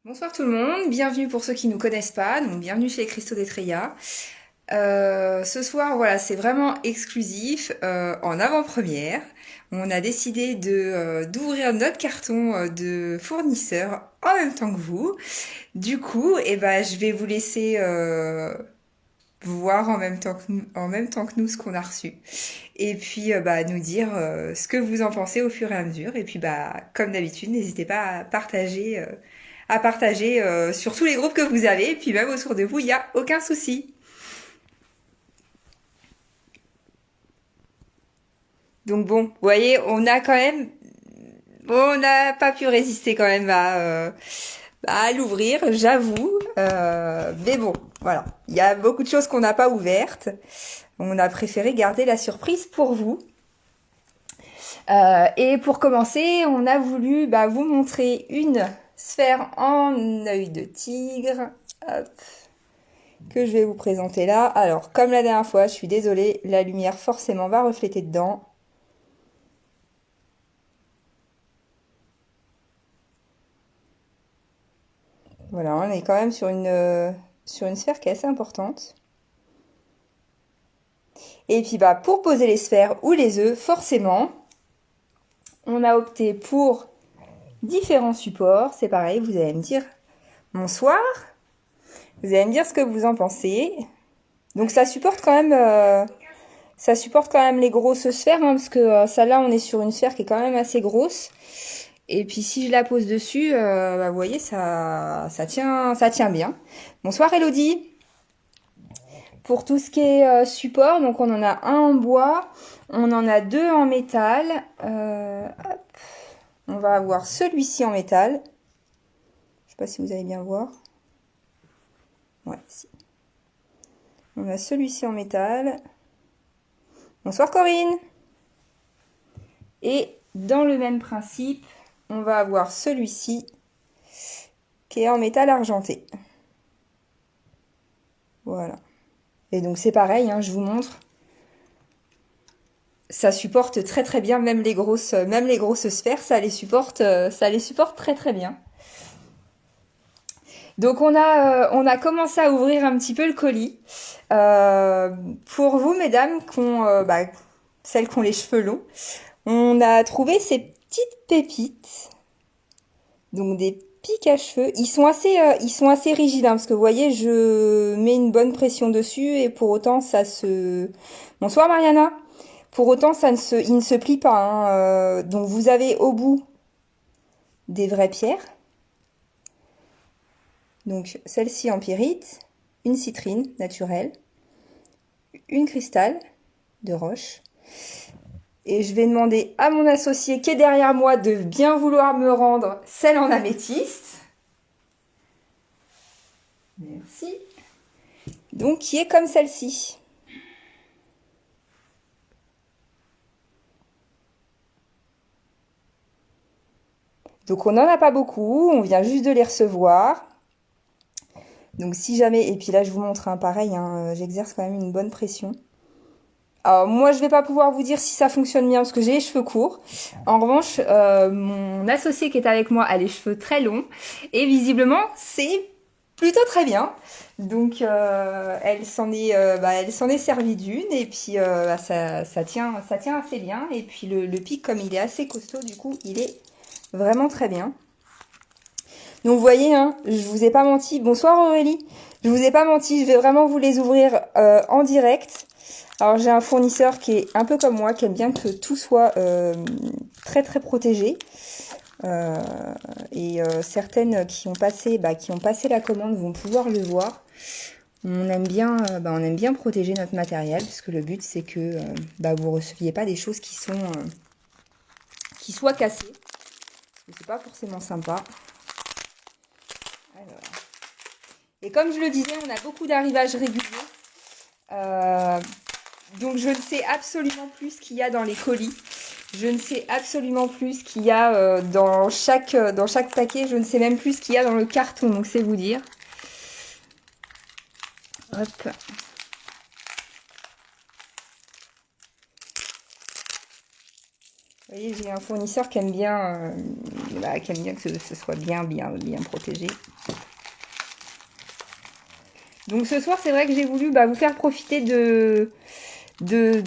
Bonsoir tout le monde, bienvenue pour ceux qui ne nous connaissent pas, donc bienvenue chez les Cristaux d'Etrella. Ce soir, voilà, c'est vraiment exclusif, en avant-première. On a décidé d'ouvrir notre carton de fournisseur en même temps que vous. Du coup, je vais vous laisser voir en même temps que nous ce qu'on a reçu. Et puis nous dire ce que vous en pensez au fur et à mesure. Et puis comme d'habitude, n'hésitez pas à partager sur tous les groupes que vous avez. Et puis même autour de vous, il n'y a aucun souci. Donc bon, vous voyez, on n'a pas pu résister quand même à l'ouvrir, j'avoue. Mais bon, voilà, il y a beaucoup de choses qu'on n'a pas ouvertes. On a préféré garder la surprise pour vous. Et pour commencer, on a voulu vous montrer une sphère en œil de tigre. Hop, que je vais vous présenter là. Alors, comme la dernière fois, je suis désolée, la lumière forcément va refléter dedans. Voilà, on est quand même sur une sphère qui est assez importante. Et puis pour poser les sphères ou les œufs, forcément, on a opté pour différents supports. C'est pareil, vous allez me dire bonsoir. Vous allez me dire ce que vous en pensez. Donc ça supporte quand même les grosses sphères, hein, parce que celle-là, on est sur une sphère qui est quand même assez grosse. Et puis si je la pose dessus, vous voyez, ça tient bien. Bonsoir Elodie. Pour tout ce qui est support, donc on en a un en bois, on en a deux en métal. Hop. On va avoir celui-ci en métal. Je sais pas si vous allez bien voir. Ouais, si. On a celui-ci en métal. Bonsoir Corinne. Et dans le même principe, on va avoir celui-ci qui est en métal argenté. Voilà. Et donc c'est pareil, hein, je vous montre. Ça supporte très très bien, même les grosses sphères, ça les supporte très très bien. Donc on a commencé à ouvrir un petit peu le colis. Pour vous, mesdames, celles qui ont les cheveux longs, on a trouvé ces petites pépites. Donc des pics à cheveux. Ils sont assez rigides, hein, parce que vous voyez, je mets une bonne pression dessus et pour autant ça se... Bonsoir Mariana. Pour autant, il ne se plie pas, hein. Donc vous avez au bout des vraies pierres. Donc celle-ci en pyrite, une citrine naturelle, une cristal de roche. Et je vais demander à mon associé qui est derrière moi de bien vouloir me rendre celle en améthyste. Merci. Donc qui est comme celle-ci. Donc on n'en a pas beaucoup, on vient juste de les recevoir. Donc si jamais, et puis là je vous montre un pareil, hein, j'exerce quand même une bonne pression. Alors moi je vais pas pouvoir vous dire si ça fonctionne bien parce que j'ai les cheveux courts. En revanche, mon associé qui est avec moi a les cheveux très longs et visiblement c'est plutôt très bien. Donc elle s'en est servie d'une et puis ça tient assez bien. Et puis le pic comme il est assez costaud, du coup il est vraiment très bien. Donc vous voyez, hein, je vous ai pas menti. Bonsoir Aurélie. Je vous ai pas menti, je vais vraiment vous les ouvrir en direct. Alors j'ai un fournisseur qui est un peu comme moi, qui aime bien que tout soit très très protégé. Certaines qui ont passé la commande vont pouvoir le voir. On aime bien protéger notre matériel, parce que le but c'est que vous receviez pas des choses qui soient cassées. C'est pas forcément sympa. Alors. Et comme je le disais, on a beaucoup d'arrivages réguliers. Donc je ne sais absolument plus ce qu'il y a dans les colis. Je ne sais absolument plus ce qu'il y a dans chaque paquet. Je ne sais même plus ce qu'il y a dans le carton. Donc c'est vous dire. Hop. Vous voyez, j'ai un fournisseur qui aime bien que ce soit bien protégé. Donc ce soir, c'est vrai que j'ai voulu vous faire profiter de, de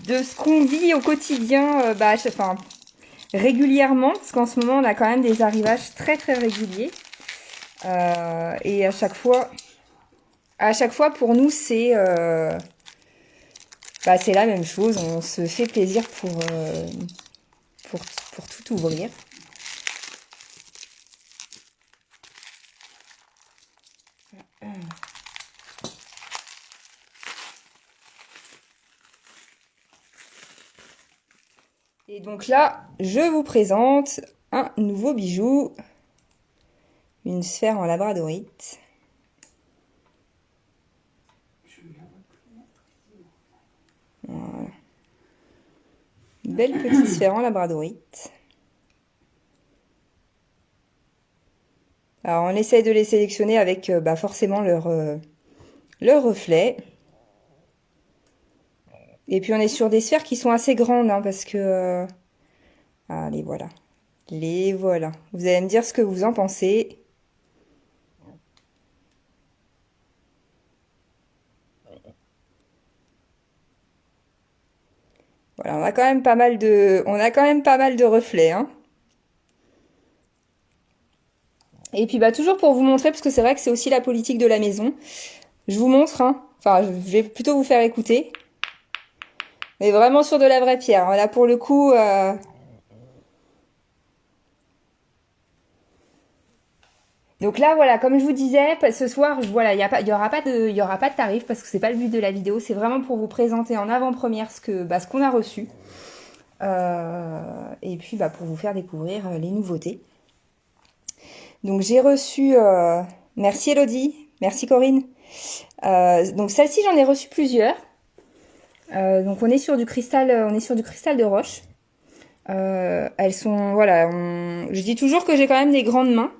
ce qu'on vit au quotidien, enfin, régulièrement, parce qu'en ce moment, on a quand même des arrivages très très réguliers. Et à chaque fois, pour nous, c'est la même chose. On se fait plaisir pour, pour tout ouvrir. Et donc là, je vous présente un nouveau bijou, une sphère en labradorite. Voilà. Une belle petite sphère en labradorite. Alors on essaye de les sélectionner avec forcément leur reflet. Et puis on est sur des sphères qui sont assez grandes, hein, parce que... Ah, les voilà. Les voilà. Vous allez me dire ce que vous en pensez. Voilà, on a quand même pas mal de reflets, hein. Et puis toujours pour vous montrer, parce que c'est vrai que c'est aussi la politique de la maison, je vous montre, hein. Enfin, je vais plutôt vous faire écouter. Mais vraiment sur de la vraie pierre. Là, pour le coup... Donc là, voilà, comme je vous disais, ce soir, voilà, il y aura pas de tarif parce que c'est pas le but de la vidéo. C'est vraiment pour vous présenter en avant-première ce qu'on a reçu. Et puis, pour vous faire découvrir les nouveautés. Donc j'ai reçu... merci Elodie, merci Corinne. Donc celle-ci, j'en ai reçu plusieurs. Donc on est sur du cristal de roche. Elles sont, voilà, je dis toujours que j'ai quand même des grandes mains.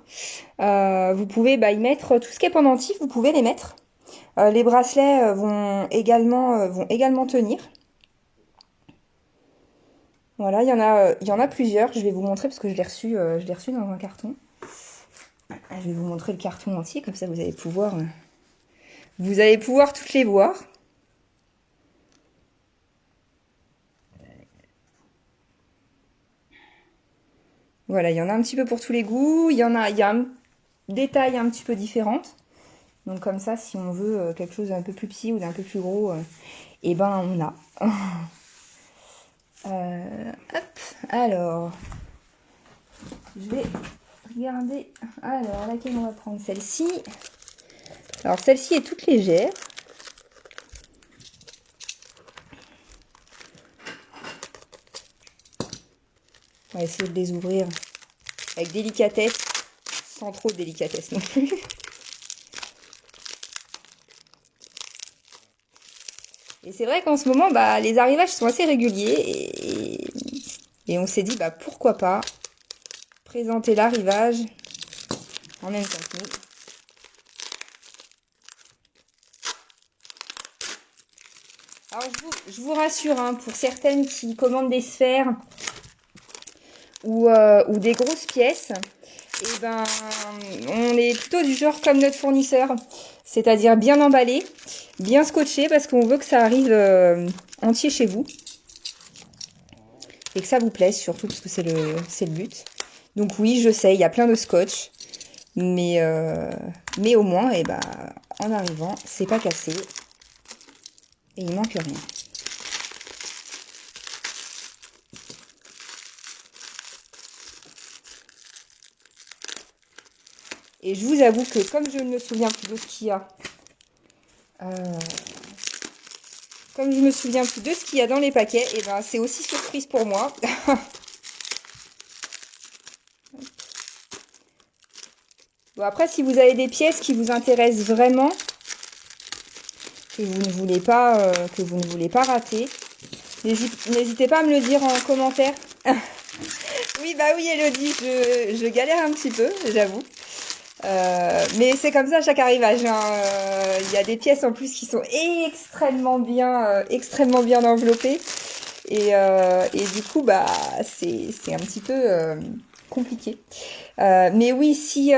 Vous pouvez y mettre tout ce qui est pendentif, vous pouvez les mettre. Les bracelets vont également tenir. Voilà, il y en a plusieurs. Je vais vous montrer parce que je l'ai reçu dans un carton. Je vais vous montrer le carton entier, comme ça vous allez pouvoir toutes les voir. Voilà, il y en a un petit peu pour tous les goûts. Il y a des tailles un petit peu différentes. Donc comme ça, si on veut quelque chose d'un peu plus petit ou d'un peu plus gros, on a. Hop, alors, je vais regarder. Alors, laquelle on va prendre? Celle-ci. Alors, celle-ci est toute légère. On va essayer de les ouvrir avec délicatesse, sans trop de délicatesse non plus. Et c'est vrai qu'en ce moment, les arrivages sont assez réguliers et on s'est dit, pourquoi pas présenter l'arrivage en même temps que nous. Alors, je vous rassure, hein, pour certaines qui commandent des sphères ou des grosses pièces, on est plutôt du genre comme notre fournisseur, c'est-à-dire bien emballé, bien scotché, parce qu'on veut que ça arrive entier chez vous et que ça vous plaise surtout, parce que c'est le but. Donc oui, je sais, il y a plein de scotch, mais au moins, en arrivant, c'est pas cassé et il manque rien. Et je vous avoue que comme je ne me souviens plus de ce qu'il y a, dans les paquets, c'est aussi surprise pour moi. Bon, après, si vous avez des pièces qui vous intéressent vraiment, que vous ne voulez pas rater, n'hésitez pas à me le dire en commentaire. Oui, Elodie, je galère un petit peu, j'avoue. Mais c'est comme ça à chaque arrivage, hein. Il y a des pièces en plus qui sont extrêmement bien enveloppées. Et du coup, bah, c'est un petit peu compliqué. Mais oui, s'il y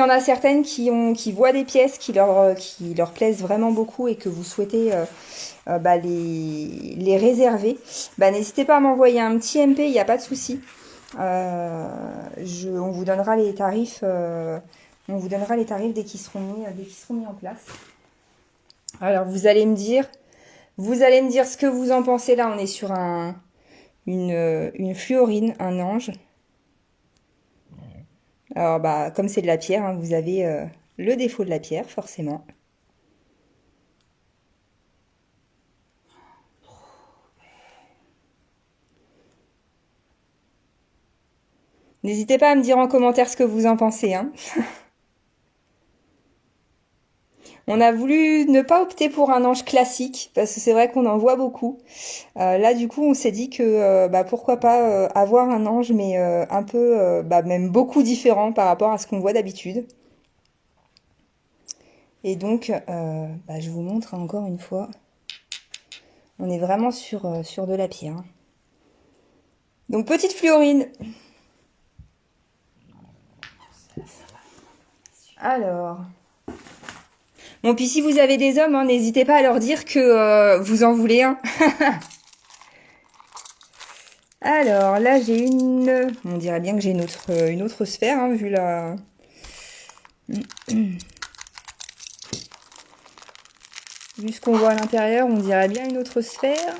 en a certaines qui voient des pièces qui leur plaisent vraiment beaucoup et que vous souhaitez bah, les réserver, bah, n'hésitez pas à m'envoyer un petit MP, il n'y a pas de souci. On vous donnera les tarifs, dès dès qu'ils seront mis en place. Alors vous allez me dire ce que vous en pensez. Là, on est sur une fluorine, un ange. Alors, bah, comme c'est de la pierre, hein, vous avez le défaut de la pierre, forcément. N'hésitez pas à me dire en commentaire ce que vous en pensez, hein. On a voulu ne pas opter pour un ange classique, parce que c'est vrai qu'on en voit beaucoup. Là, du coup, on s'est dit que bah, pourquoi pas avoir un ange, mais un peu, bah, même beaucoup différent par rapport à ce qu'on voit d'habitude. Et donc, bah, je vous montre encore une fois. On est vraiment sur de la pierre, hein. Donc, petite fluorine. Alors. Bon, puis si vous avez des hommes, hein, n'hésitez pas à leur dire que vous en voulez un. Alors, là, j'ai une... On dirait bien que j'ai une autre sphère, hein, vu la... Vu ce qu'on voit à l'intérieur, on dirait bien une autre sphère.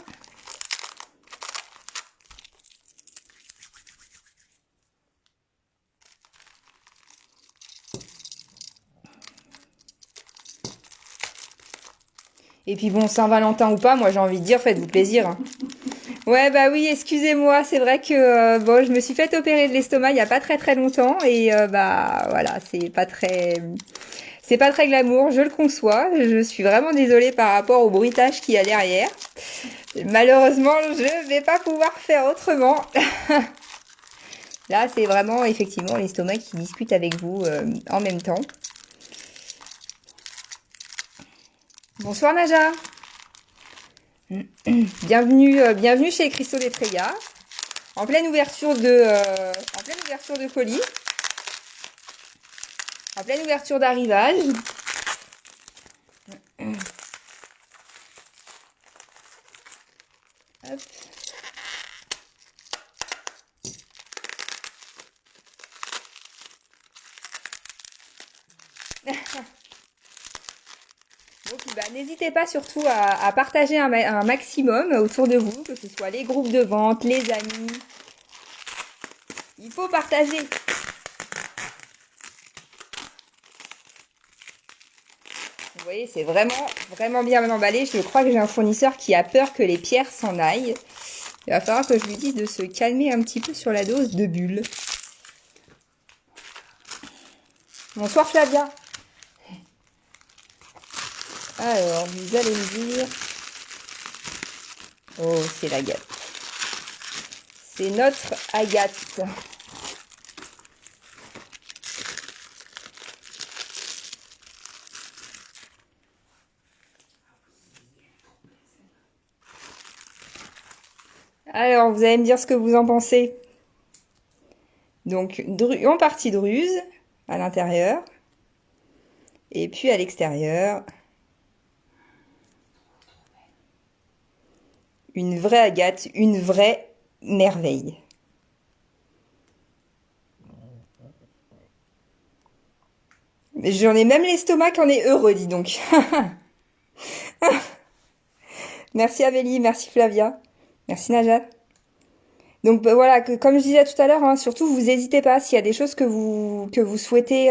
Et puis bon, Saint-Valentin ou pas, moi j'ai envie de dire, faites-vous plaisir, hein. Ouais, bah oui, excusez-moi, c'est vrai que bon, je me suis fait opérer de l'estomac il y a pas très très longtemps et bah voilà, c'est pas très glamour, je le conçois. Je suis vraiment désolée par rapport au bruitage qu'il y a derrière. Malheureusement, je vais pas pouvoir faire autrement. Là, c'est vraiment effectivement l'estomac qui discute avec vous en même temps. Bonsoir Naja. Bienvenue chez Cristaux des Trégas. En pleine ouverture de colis. En pleine ouverture d'arrivage. Hop. Donc, bah, n'hésitez pas surtout à partager un maximum autour de vous, que ce soit les groupes de vente, les amis. Il faut partager. Vous voyez, c'est vraiment bien emballé. Je crois que j'ai un fournisseur qui a peur que les pierres s'en aillent. Il va falloir que je lui dise de se calmer un petit peu sur la dose de bulles. Bonsoir Flavia. Alors, vous allez me dire... Oh, c'est l'agate. C'est notre agate. Alors, vous allez me dire ce que vous en pensez. Donc, en partie druse, à l'intérieur. Et puis à l'extérieur, une vraie agate, une vraie merveille. J'en ai même l'estomac qui en est heureux, dis donc. Merci Amélie, merci Flavia, merci Najat. Donc bah, voilà, comme je disais tout à l'heure, hein, surtout vous n'hésitez pas s'il y a des choses que vous souhaitez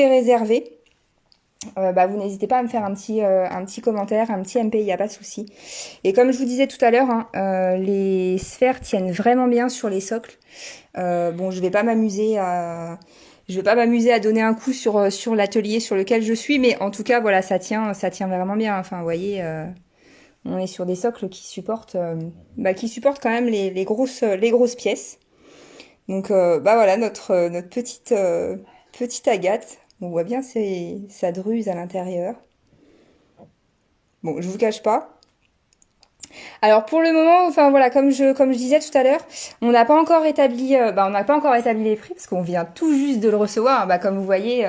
réserver. Bah, vous n'hésitez pas à me faire un petit commentaire, un petit MP, il n'y a pas de souci. Et comme je vous disais tout à l'heure, hein, les sphères tiennent vraiment bien sur les socles. Bon, je vais pas m'amuser à donner un coup sur l'atelier sur lequel je suis, mais en tout cas, voilà, ça tient vraiment bien. Enfin, vous voyez, on est sur des socles qui supportent quand même les grosses pièces. Donc, bah voilà, notre petite agate. On voit bien sa druse à l'intérieur. Bon, je vous cache pas. Alors pour le moment, enfin voilà, comme je disais tout à l'heure, on n'a pas encore établi, on n'a pas encore établi les prix parce qu'on vient tout juste de le recevoir. Bah, comme vous voyez,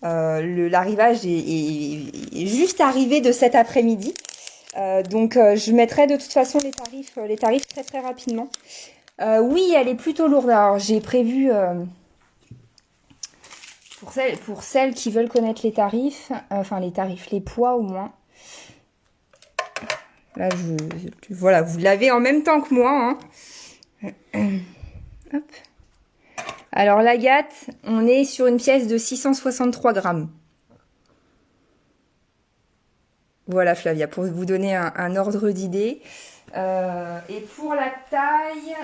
l'arrivage est juste arrivé de cet après-midi. Donc je mettrai de toute façon les tarifs très très rapidement. Oui, elle est plutôt lourde. Alors j'ai prévu pour celles qui veulent connaître les tarifs, enfin les tarifs, les poids au moins. Là, voilà, vous l'avez en même temps que moi. Hein. Hop. Alors l'agate, on est sur une pièce de 663 grammes. Voilà Flavia, pour vous donner un ordre d'idée. Et pour la taille...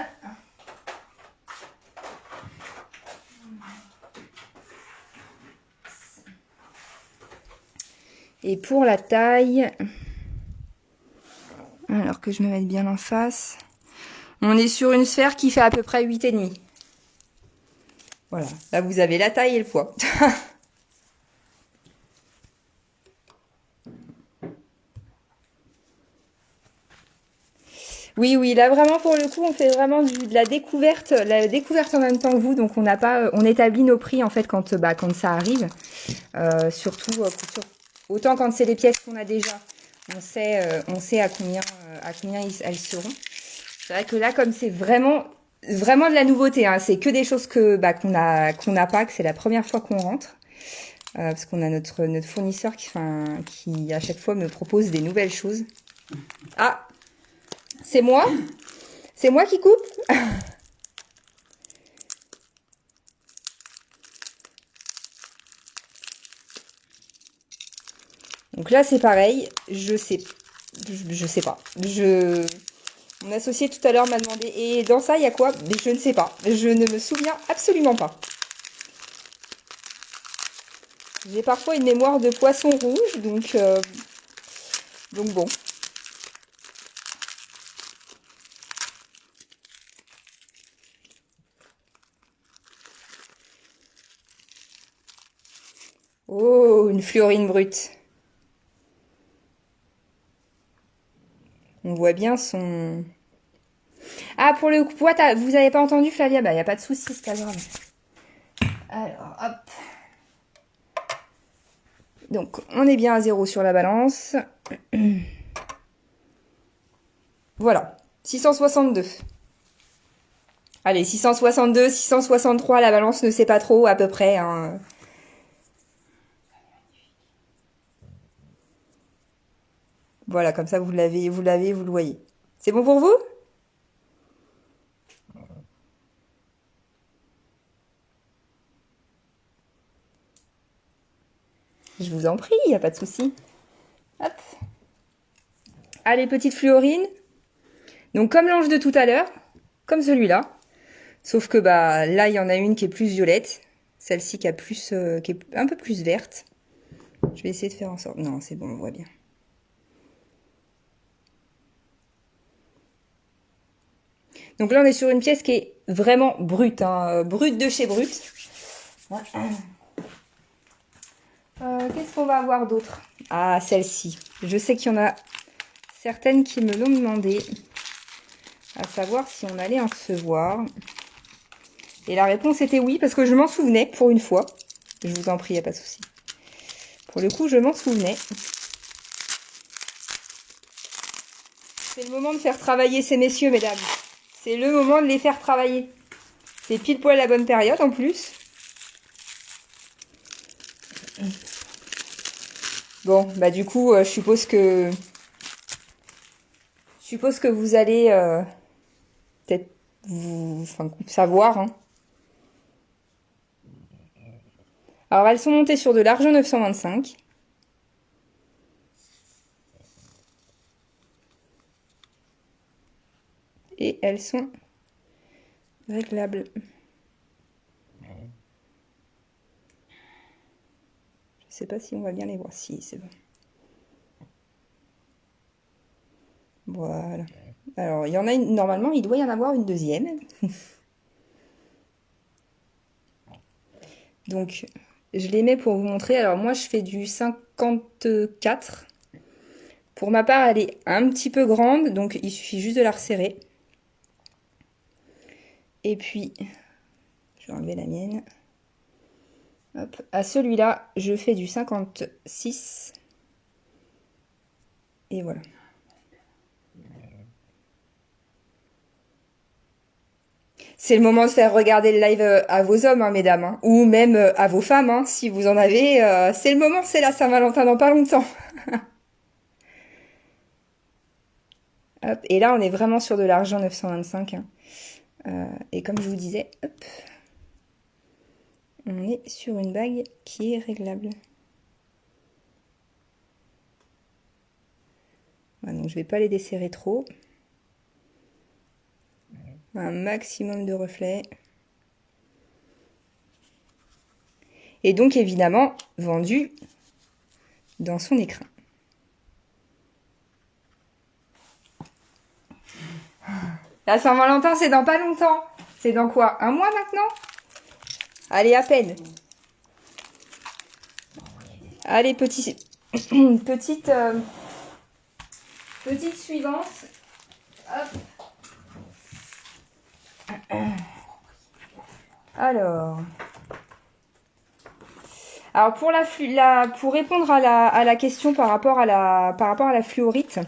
Et pour la taille... Alors que je me mette bien en face... On est sur une sphère qui fait à peu près 8,5. Voilà, là vous avez la taille et le poids. Oui, oui, là vraiment pour le coup, on fait vraiment de la découverte en même temps que vous, donc on n'a pas, on établit nos prix en fait quand ça arrive, surtout autant quand c'est des pièces qu'on a déjà, on sait à combien elles seront. C'est vrai que là, comme c'est vraiment de la nouveauté, hein, c'est que des choses qu'on n'a pas, que c'est la première fois qu'on rentre. Parce qu'on a notre fournisseur qui à chaque fois me propose des nouvelles choses. Ah, c'est moi? C'est moi qui coupe? Donc là, c'est pareil. Je sais pas. Mon associé tout à l'heure m'a demandé, et dans ça, il y a quoi? Mais je ne sais pas. Je ne me souviens absolument pas. J'ai parfois une mémoire de poisson rouge, donc bon. Oh, une fluorine brute. On voit bien son... Ah, pour le poids, vous avez pas entendu Flavia? Bah, y a pas de souci, c'est pas grave. Alors, hop. Donc, on est bien à 0 sur la balance. Voilà, 662. Allez, 662, 663, la balance ne sait pas trop, à peu près. Hein. Voilà, comme ça, vous le voyez. C'est bon pour vous? Je vous en prie, il n'y a pas de souci. Hop. Allez, petite fluorine. Donc, comme l'ange de tout à l'heure, comme celui-là. Sauf que bah là, il y en a une qui est plus violette. Celle-ci qui est un peu plus verte. Je vais essayer de faire en sorte... Non, c'est bon, on voit bien. Donc là, on est sur une pièce qui est vraiment brute, hein, brute de chez brute. Qu'est-ce qu'on va avoir d'autre? Ah, celle-ci. Je sais qu'il y en a certaines qui me l'ont demandé, à savoir si on allait en recevoir. Et la réponse était oui, parce que je m'en souvenais pour une fois. Je vous en prie, il n'y a pas de souci. Pour le coup, je m'en souvenais. C'est le moment de faire travailler ces messieurs, mesdames. C'est le moment de les faire travailler. C'est pile poil la bonne période en plus. Bon, bah du coup, je suppose que vous allez peut-être savoir. Hein. Alors, elles sont montées sur de l'argent 925. Et elles sont réglables. Je sais pas si on va bien les voir. Si, c'est bon. Voilà. Alors, il y en a une, normalement, il doit y en avoir une deuxième. Donc, je les mets pour vous montrer. Alors, moi, je fais du 54 Pour ma part, elle est un petit peu grande, donc il suffit juste de la resserrer. Et puis, je vais enlever la mienne. Hop. À celui-là, je fais du 56. Et voilà. C'est le moment de faire regarder le live à vos hommes, hein, mesdames, hein, ou même à vos femmes, hein, si vous en avez. C'est le moment, c'est la Saint-Valentin dans pas longtemps. Hop. Et là, on est vraiment sur de l'argent 925. Hein. Et comme je vous disais, hop, on est sur une bague qui est réglable. Voilà, donc je vais pas les desserrer trop. Un maximum de reflets. Et donc évidemment vendu dans son écrin. La Saint-Valentin, c'est dans pas longtemps. C'est dans quoi? Un mois maintenant? Allez, à peine. Allez, petite suivante. Hop. Alors pour répondre à la question par rapport à la fluorite,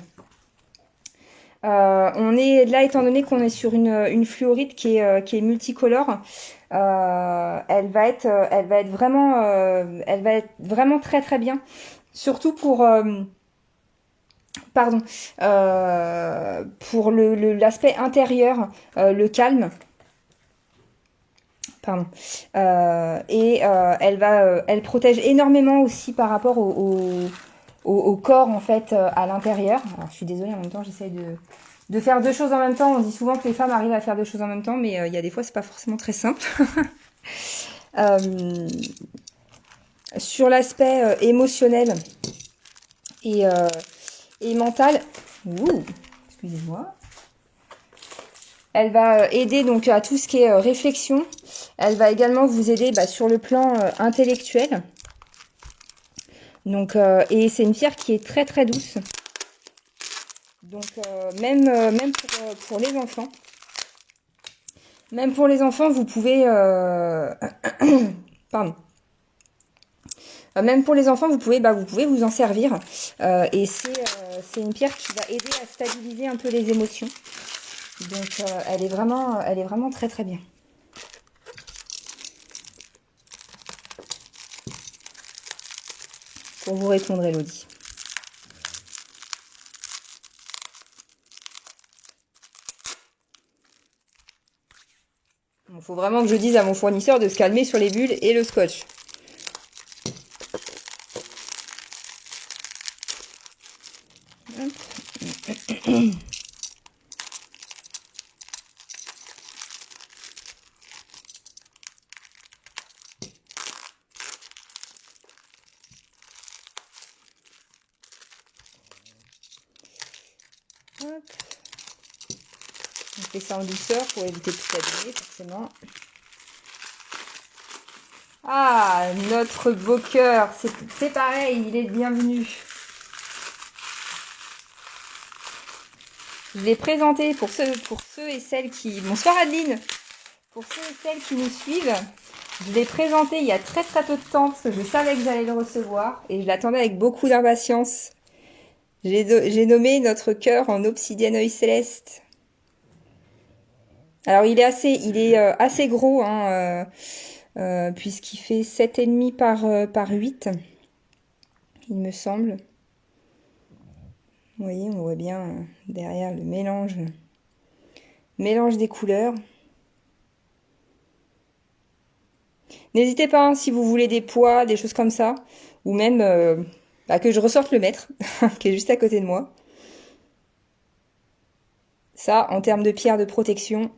on est là, étant donné qu'on est sur une fluorite qui est multicolore, elle va être vraiment très très bien, surtout pour l'aspect intérieur, le calme. Pardon. Elle protège énormément aussi par rapport au corps en fait à l'intérieur. Alors je suis désolée, en même temps j'essaye de faire deux choses en même temps. On dit souvent que les femmes arrivent à faire deux choses en même temps, mais il y a des fois c'est pas forcément très simple. Sur l'aspect émotionnel et mental, excusez-moi. Elle va aider donc à tout ce qui est réflexion. Elle va également vous aider sur le plan intellectuel. Donc, et c'est une pierre qui est très très douce. Donc même pour les enfants. Même pour les enfants, vous pouvez... Pardon. Même pour les enfants, vous pouvez vous en servir. Et c'est une pierre qui va aider à stabiliser un peu les émotions. Donc elle est vraiment très très bien. Pour vous répondre, Elodie. Il faut vraiment que je dise à mon fournisseur de se calmer sur les bulles et le scotch. Hop. On fait ça en douceur pour éviter de tout abîmer, forcément. Ah, notre beau cœur, c'est pareil, il est bienvenu. Je l'ai présenté pour ceux et celles qui... Bonsoir Adeline. Pour ceux et celles qui nous suivent, je l'ai présenté il y a très très peu de temps parce que je savais que j'allais le recevoir et je l'attendais avec beaucoup d'impatience. J'ai nommé notre cœur en obsidienne œil céleste. Alors il est assez gros, hein, puisqu'il fait 7,5 par 8, il me semble. Vous voyez, on voit bien derrière le mélange des couleurs. N'hésitez pas, hein, si vous voulez des poids, des choses comme ça, ou même que je ressorte le mètre, qui est juste à côté de moi. Ça, en termes de pierre de protection,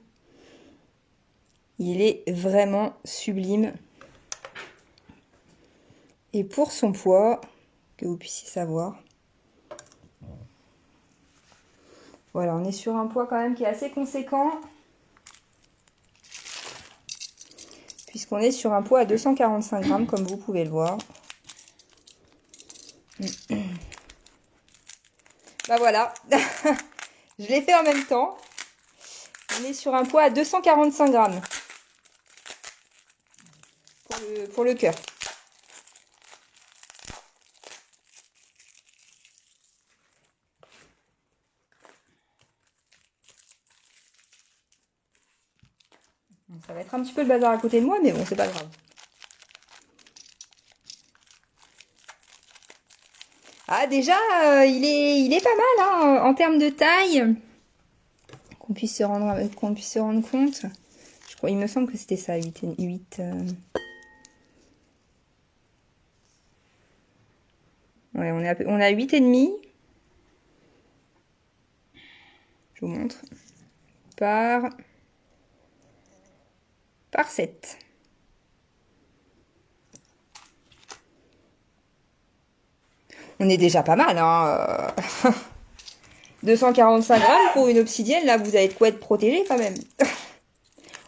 il est vraiment sublime. Et pour son poids, que vous puissiez savoir. Voilà, on est sur un poids quand même qui est assez conséquent. Puisqu'on est sur un poids à 245 grammes, comme vous pouvez le voir. Bah voilà. Je l'ai fait en même temps. On est sur un poids à 245 grammes pour le cœur. Ça va être un petit peu le bazar à côté de moi, mais bon, c'est pas grave. Ah, déjà, il est pas mal, hein, en termes de taille. Qu'on puisse se rendre compte. Je crois, il me semble que c'était ça, 8. Ouais, on a 8,5. Je vous montre. Par 7. On est déjà pas mal, hein. 245 grammes pour une obsidienne, là, vous avez de quoi être protégé quand même.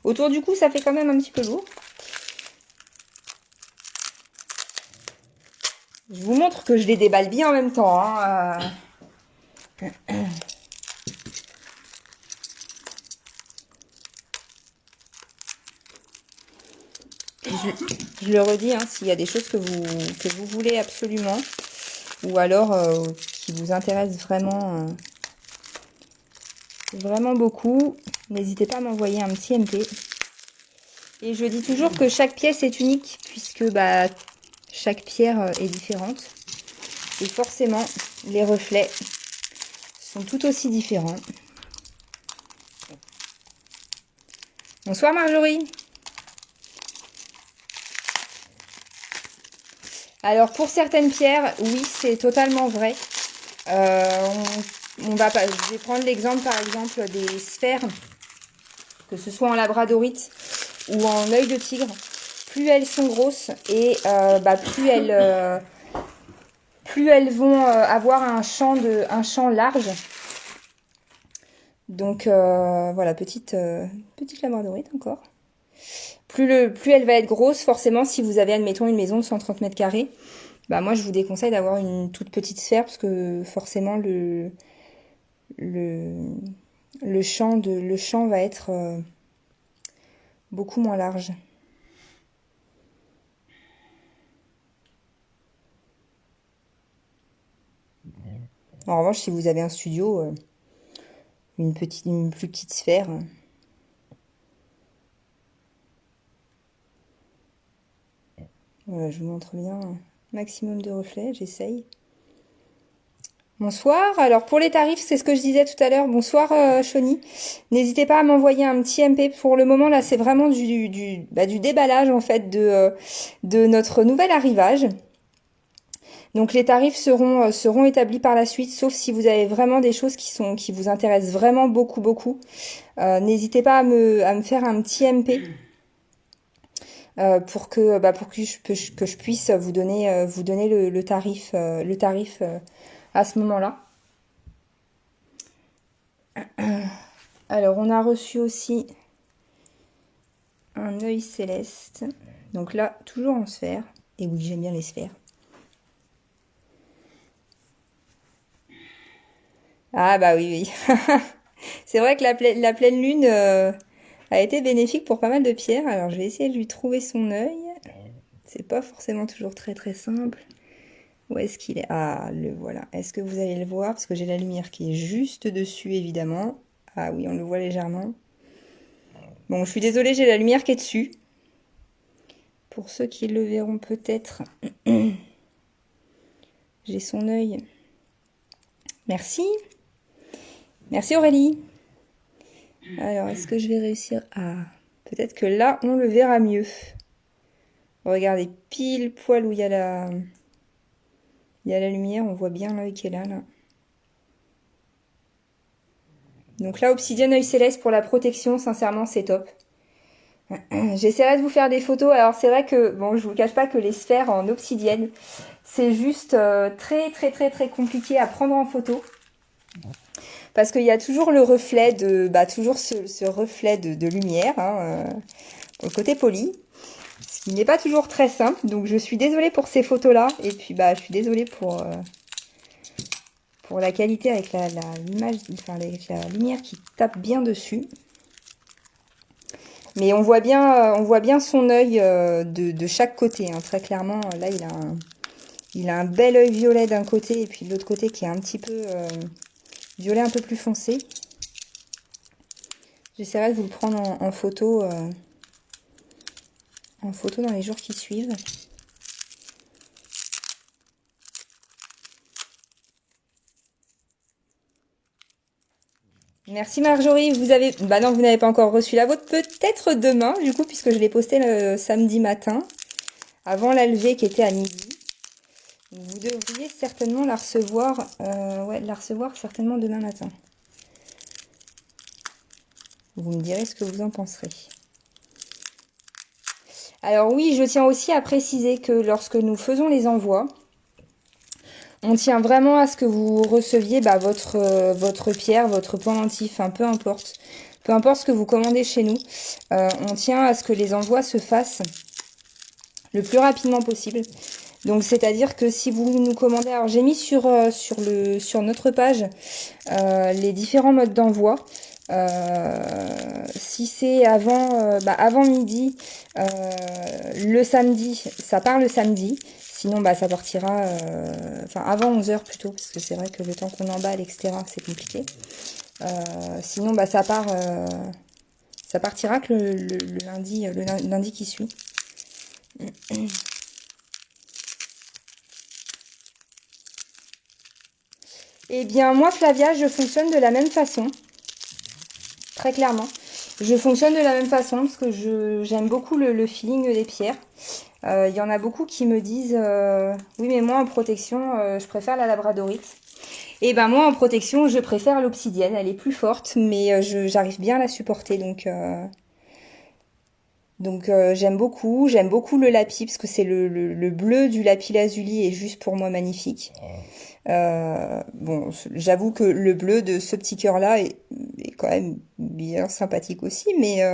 Autour du cou, ça fait quand même un petit peu lourd. Je vous montre que je les déballe bien en même temps, hein. Je le redis, hein, s'il y a des choses que vous voulez absolument, ou alors qui vous intéressent vraiment, vraiment beaucoup, n'hésitez pas à m'envoyer un petit MP. Et je dis toujours que chaque pièce est unique, puisque bah, chaque pierre est différente. Et forcément, les reflets sont tout aussi différents. Bonsoir Marjorie. Alors pour certaines pierres, oui, c'est totalement vrai. Je vais prendre l'exemple par exemple des sphères, que ce soit en labradorite ou en œil de tigre. Plus elles sont grosses et plus elles vont avoir un champ large. Donc voilà, petite labradorite encore. Plus elle va être grosse, forcément, si vous avez, admettons, une maison de 130 mètres carrés, bah moi je vous déconseille d'avoir une toute petite sphère parce que forcément le champ va être beaucoup moins large. En revanche, si vous avez un studio, une plus petite sphère. Voilà, je vous montre bien maximum de reflets, j'essaye. Bonsoir, alors pour les tarifs, c'est ce que je disais tout à l'heure. Bonsoir Choni. N'hésitez pas à m'envoyer un petit MP. Pour le moment, là, c'est vraiment du déballage en fait de notre nouvel arrivage. Donc les tarifs seront établis par la suite, sauf si vous avez vraiment des choses qui vous intéressent vraiment beaucoup. N'hésitez pas à me faire un petit MP pour que je puisse vous donner le tarif à ce moment-là. Alors on a reçu aussi un œil céleste. Donc là, toujours en sphère. Et oui, j'aime bien les sphères. Ah bah oui. C'est vrai que la pleine lune a été bénéfique pour pas mal de pierres. Alors je vais essayer de lui trouver son œil. C'est pas forcément toujours très simple. Où est-ce qu'il est? Ah, le voilà. Est-ce que vous allez le voir? Parce que j'ai la lumière qui est juste dessus, évidemment. Ah oui, on le voit légèrement. Bon, je suis désolée, j'ai la lumière qui est dessus. Pour ceux qui le verront peut-être, j'ai son œil. Merci. Merci Aurélie. Alors, est-ce que je vais réussir? Ah, peut-être que là, on le verra mieux. Regardez, pile poil où il y a la lumière, on voit bien l'œil qui est là. Donc là, obsidienne œil céleste pour la protection, sincèrement, c'est top. J'essaierai de vous faire des photos. Alors c'est vrai que, bon, je vous cache pas que les sphères en obsidienne, c'est juste très compliqué à prendre en photo. Parce qu'il y a toujours le reflet toujours ce reflet de lumière, pour le côté poli. Ce qui n'est pas toujours très simple. Donc je suis désolée pour ces photos-là. Et puis je suis désolée pour la qualité avec l'image, enfin, avec la lumière qui tape bien dessus. Mais on voit bien son œil de chaque côté, hein, très clairement. Là, il a un bel œil violet d'un côté et puis de l'autre côté qui est un petit peu violet un peu plus foncé. J'essaierai de vous le prendre en photo dans les jours qui suivent. Merci Marjorie, bah non, vous n'avez pas encore reçu la vôtre, peut-être demain du coup, puisque je l'ai posté le samedi matin, avant la levée qui était à midi. Vous devriez certainement la recevoir, certainement demain matin. Vous me direz ce que vous en penserez. Alors oui, je tiens aussi à préciser que lorsque nous faisons les envois, on tient vraiment à ce que vous receviez votre pierre, votre pendentif, peu importe. Peu importe ce que vous commandez chez nous, on tient à ce que les envois se fassent le plus rapidement possible. Donc c'est-à-dire que si vous nous commandez, alors j'ai mis sur notre page les différents modes d'envoi. Si c'est avant midi, le samedi, ça part le samedi. Sinon, ça partira avant 11h plutôt, parce que c'est vrai que le temps qu'on emballe, etc., c'est compliqué. Sinon, ça partira que le lundi qui suit. Eh bien, moi, Flavia, je fonctionne de la même façon. Très clairement. Je fonctionne de la même façon parce que j'aime beaucoup le feeling des pierres. Il y en a beaucoup qui me disent oui, mais moi, en protection, je préfère la labradorite. Et ben moi, en protection, je préfère l'obsidienne. Elle est plus forte, mais j'arrive bien à la supporter. Donc j'aime beaucoup le lapis parce que c'est le bleu du lapis lazuli est juste pour moi magnifique. Bon, j'avoue que le bleu de ce petit cœur là est quand même bien sympathique aussi, mais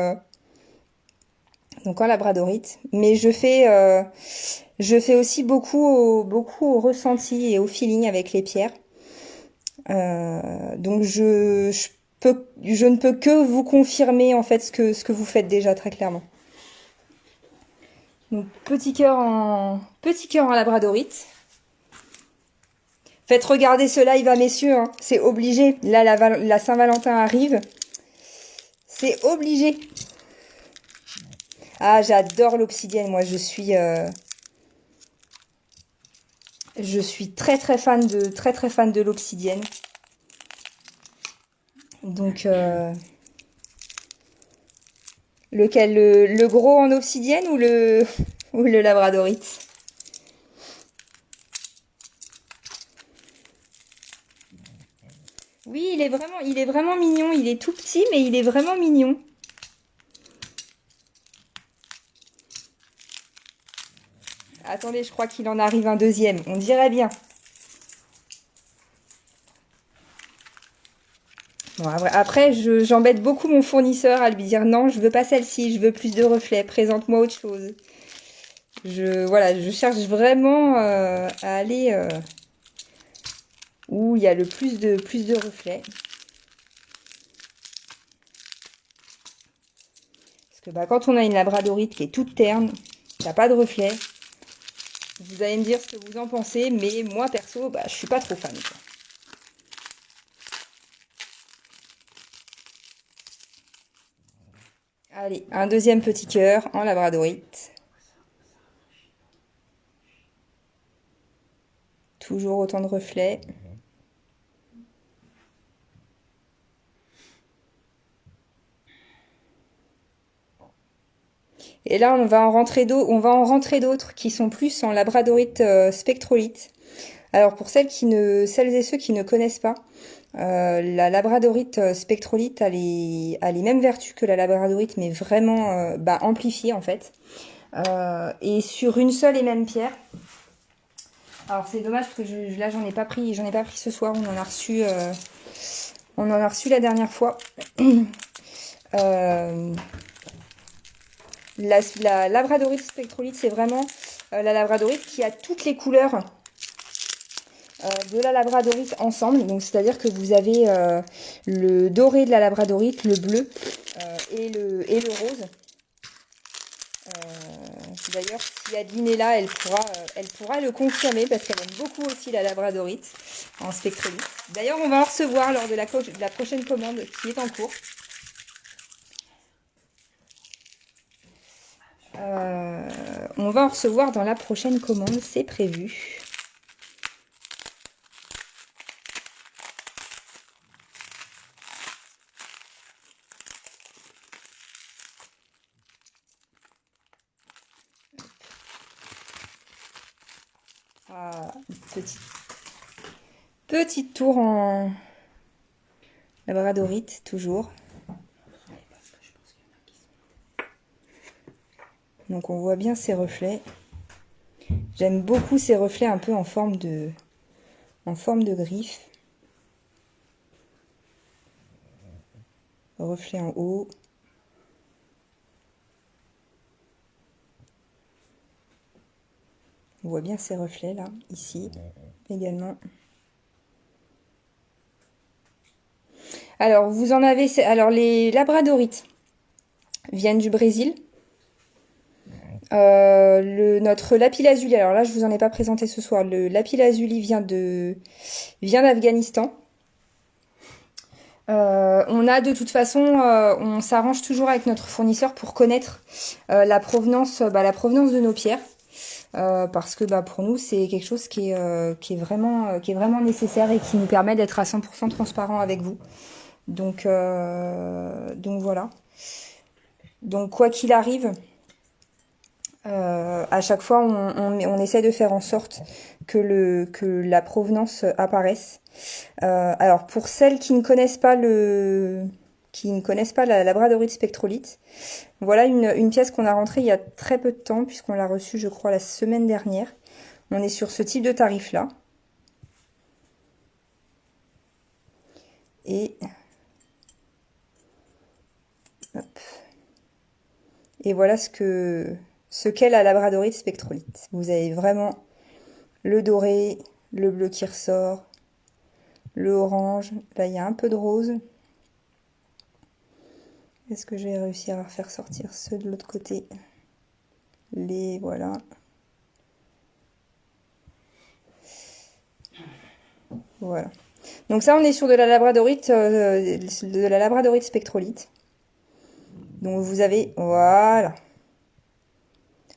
donc en labradorite. Mais je fais aussi beaucoup au ressenti et au feeling avec les pierres. Donc je ne peux que vous confirmer en fait ce que vous faites déjà très clairement. Donc petit cœur en labradorite. Faites regarder ce live à messieurs, hein. C'est obligé. Là la Saint-Valentin arrive. C'est obligé. Ah, j'adore l'obsidienne. Moi, je suis très très fan de l'obsidienne. Donc lequel, le gros en obsidienne ou le labradorite? Oui, il est vraiment mignon. Il est tout petit, mais il est vraiment mignon. Attendez, je crois qu'il en arrive un deuxième. On dirait bien. Bon, après, j'embête beaucoup mon fournisseur à lui dire non, je veux pas celle-ci, je veux plus de reflets, présente-moi autre chose. Je cherche vraiment à aller où il y a le plus de reflets. Parce que quand on a une labradorite qui est toute terne, qui n'a pas de reflets, vous allez me dire ce que vous en pensez, mais moi perso, je suis pas trop fan, quoi. Allez, un deuxième petit cœur en labradorite. Toujours autant de reflets. Et là, on va en rentrer d'autres qui sont plus en labradorite spectrolite. Alors pour celles et ceux qui ne connaissent pas, la labradorite spectrolite a les mêmes vertus que la labradorite, mais vraiment amplifiée en fait. Et sur une seule et même pierre. Alors c'est dommage parce que là j'en ai pas pris ce soir. On en a reçu la dernière fois. La labradorite spectrolite, c'est vraiment la labradorite qui a toutes les couleurs de la labradorite ensemble. Donc c'est-à-dire que vous avez le doré de la labradorite, le bleu et le rose. D'ailleurs, si Adeline est là, elle pourra le confirmer parce qu'elle aime beaucoup aussi la labradorite en spectrolite. D'ailleurs, on va en recevoir lors de la prochaine commande qui est en cours. On va en recevoir dans la prochaine commande, c'est prévu. Ah, petite tour en labradorite, toujours. Donc on voit bien ces reflets. J'aime beaucoup ces reflets un peu en forme de griffe. Reflet en haut. On voit bien ces reflets là, ici également. Alors vous en avez, alors les labradorites viennent du Brésil. Notre lapis-lazuli, alors là je vous en ai pas présenté ce soir. Le lapis-lazuli vient d'Afghanistan. On a de toute façon, on s'arrange toujours avec notre fournisseur pour connaître la provenance de nos pierres. Parce que pour nous c'est quelque chose qui est vraiment nécessaire et qui nous permet d'être à 100% transparent avec vous. Donc voilà. Donc quoi qu'il arrive, à chaque fois on essaie de faire en sorte que la provenance apparaisse. Alors pour celles qui ne connaissent pas la labradorite spectrolite, voilà une pièce qu'on a rentrée il y a très peu de temps, puisqu'on l'a reçue je crois la semaine dernière. On est sur ce type de tarif là. Et hop. Et voilà ce qu'est la labradorite spectrolite. Vous avez vraiment le doré, le bleu qui ressort, le orange. Là, il y a un peu de rose. Est-ce que je vais réussir à faire sortir ceux de l'autre côté? Voilà. Voilà. Donc ça, on est sur de la labradorite spectrolite. Donc vous avez, voilà.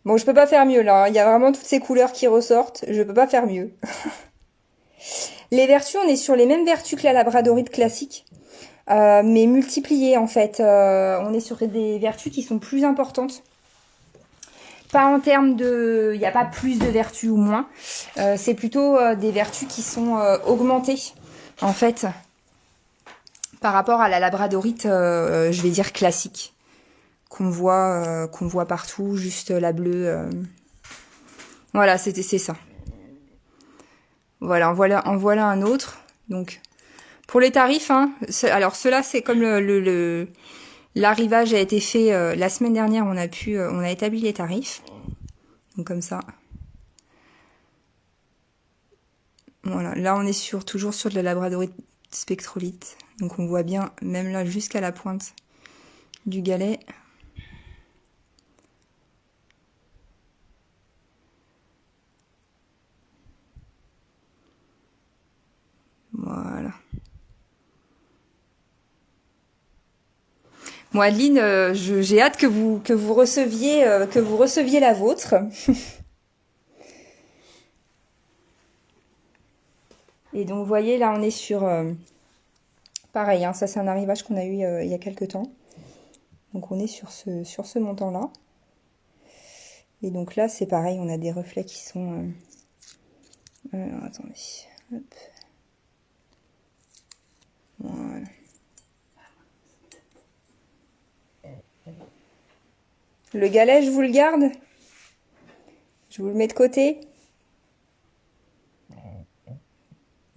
Bon, je peux pas faire mieux là, hein. Il y a vraiment toutes ces couleurs qui ressortent. Je peux pas faire mieux. Les vertus, on est sur les mêmes vertus que la labradorite classique, mais multipliées en fait. On est sur des vertus qui sont plus importantes. Pas en termes de... Il n'y a pas plus de vertus ou moins. C'est plutôt des vertus qui sont augmentées, en fait, par rapport à la labradorite, je vais dire classique, qu'on voit partout, juste la bleue. Voilà, c'est ça. Voilà, en voilà un autre. Donc, pour les tarifs, hein, alors ceux-là, c'est comme l'arrivage a été fait la semaine dernière, on a établi les tarifs. Donc comme ça. Voilà, là on est toujours sur de la labradorite spectrolite. Donc on voit bien, même là jusqu'à la pointe du galet. Voilà. Bon Adeline, j'ai hâte que vous receviez la vôtre. Et donc vous voyez là on est sur pareil, hein, ça c'est un arrivage qu'on a eu il y a quelques temps. Donc on est sur ce montant là. Et donc là c'est pareil, on a des reflets qui sont alors, attendez. Hop. Voilà. Le galet, je vous le garde. Je vous le mets de côté.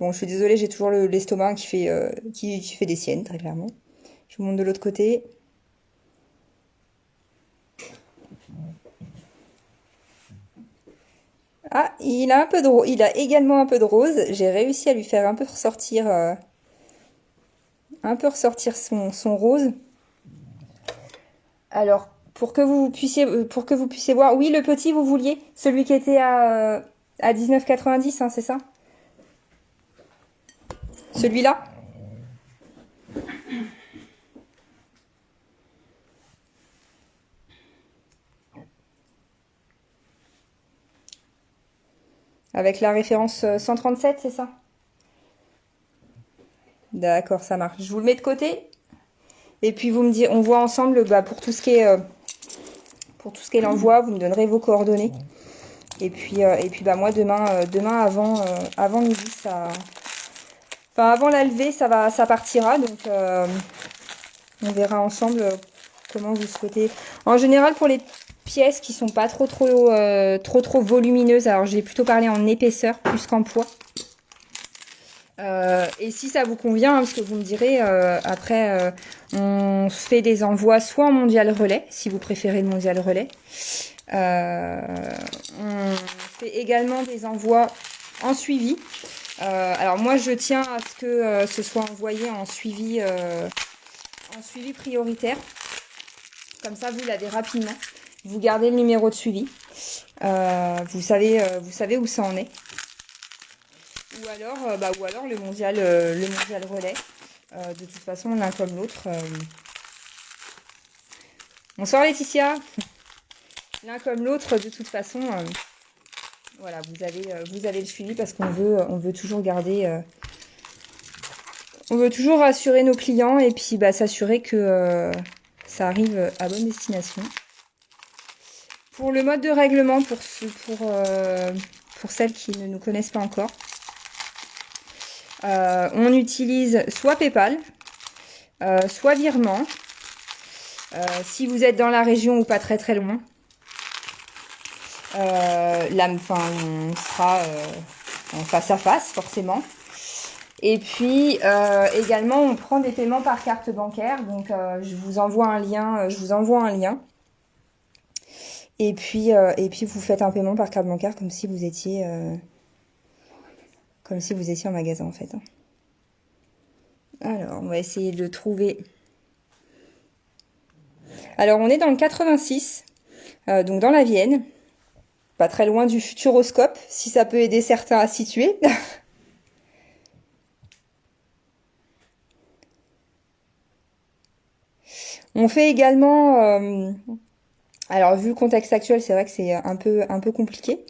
Bon, je suis désolée, j'ai toujours l'estomac qui fait des siennes, très clairement. Je vous montre de l'autre côté. Ah, il a un peu de il a également un peu de rose. J'ai réussi à lui faire un peu ressortir son rose. Alors, pour que vous puissiez voir, oui, le petit, vous vouliez, celui qui était à 19,90, hein, c'est ça? Celui-là? Avec la référence 137, c'est ça? D'accord, ça marche. Je vous le mets de côté. Et puis vous me dites, on voit ensemble bah, pour tout ce qui est l'envoi, vous me donnerez vos coordonnées. Et puis bah moi demain avant midi, enfin avant la levée, ça partira. Donc on verra ensemble comment vous souhaitez. En général, pour les pièces qui sont pas trop volumineuses, alors je vais plutôt parler en épaisseur plus qu'en poids. Et si ça vous convient, hein, parce que vous me direz, après, on fait des envois soit en mondial relais, si vous préférez le mondial relais. Euh, on fait également des envois en suivi. Alors moi, je tiens à ce que ce soit envoyé en suivi prioritaire. Comme ça, vous l'avez rapidement. Vous gardez le numéro de suivi. Vous savez où ça en est. Ou alors le mondial relais. De toute façon, l'un comme l'autre. Bonsoir Laetitia. L'un comme l'autre, de toute façon, voilà, vous avez le suivi parce on veut toujours garder, on veut toujours rassurer nos clients et puis bah, s'assurer que ça arrive à bonne destination. Pour le mode de règlement, pour celles qui ne nous connaissent pas encore, on utilise soit PayPal, soit virement. Si vous êtes dans la région ou pas très très loin, on sera en face à face forcément. Et puis également, on prend des paiements par carte bancaire. Donc, je vous envoie un lien. Et puis, vous faites un paiement par carte bancaire comme si vous étiez en magasin en fait, hein. Alors, on va essayer de trouver. Alors, on est dans le 86, donc dans la Vienne, pas très loin du Futuroscope, si ça peut aider certains à situer. On fait également, alors vu le contexte actuel, c'est vrai que c'est un peu compliqué.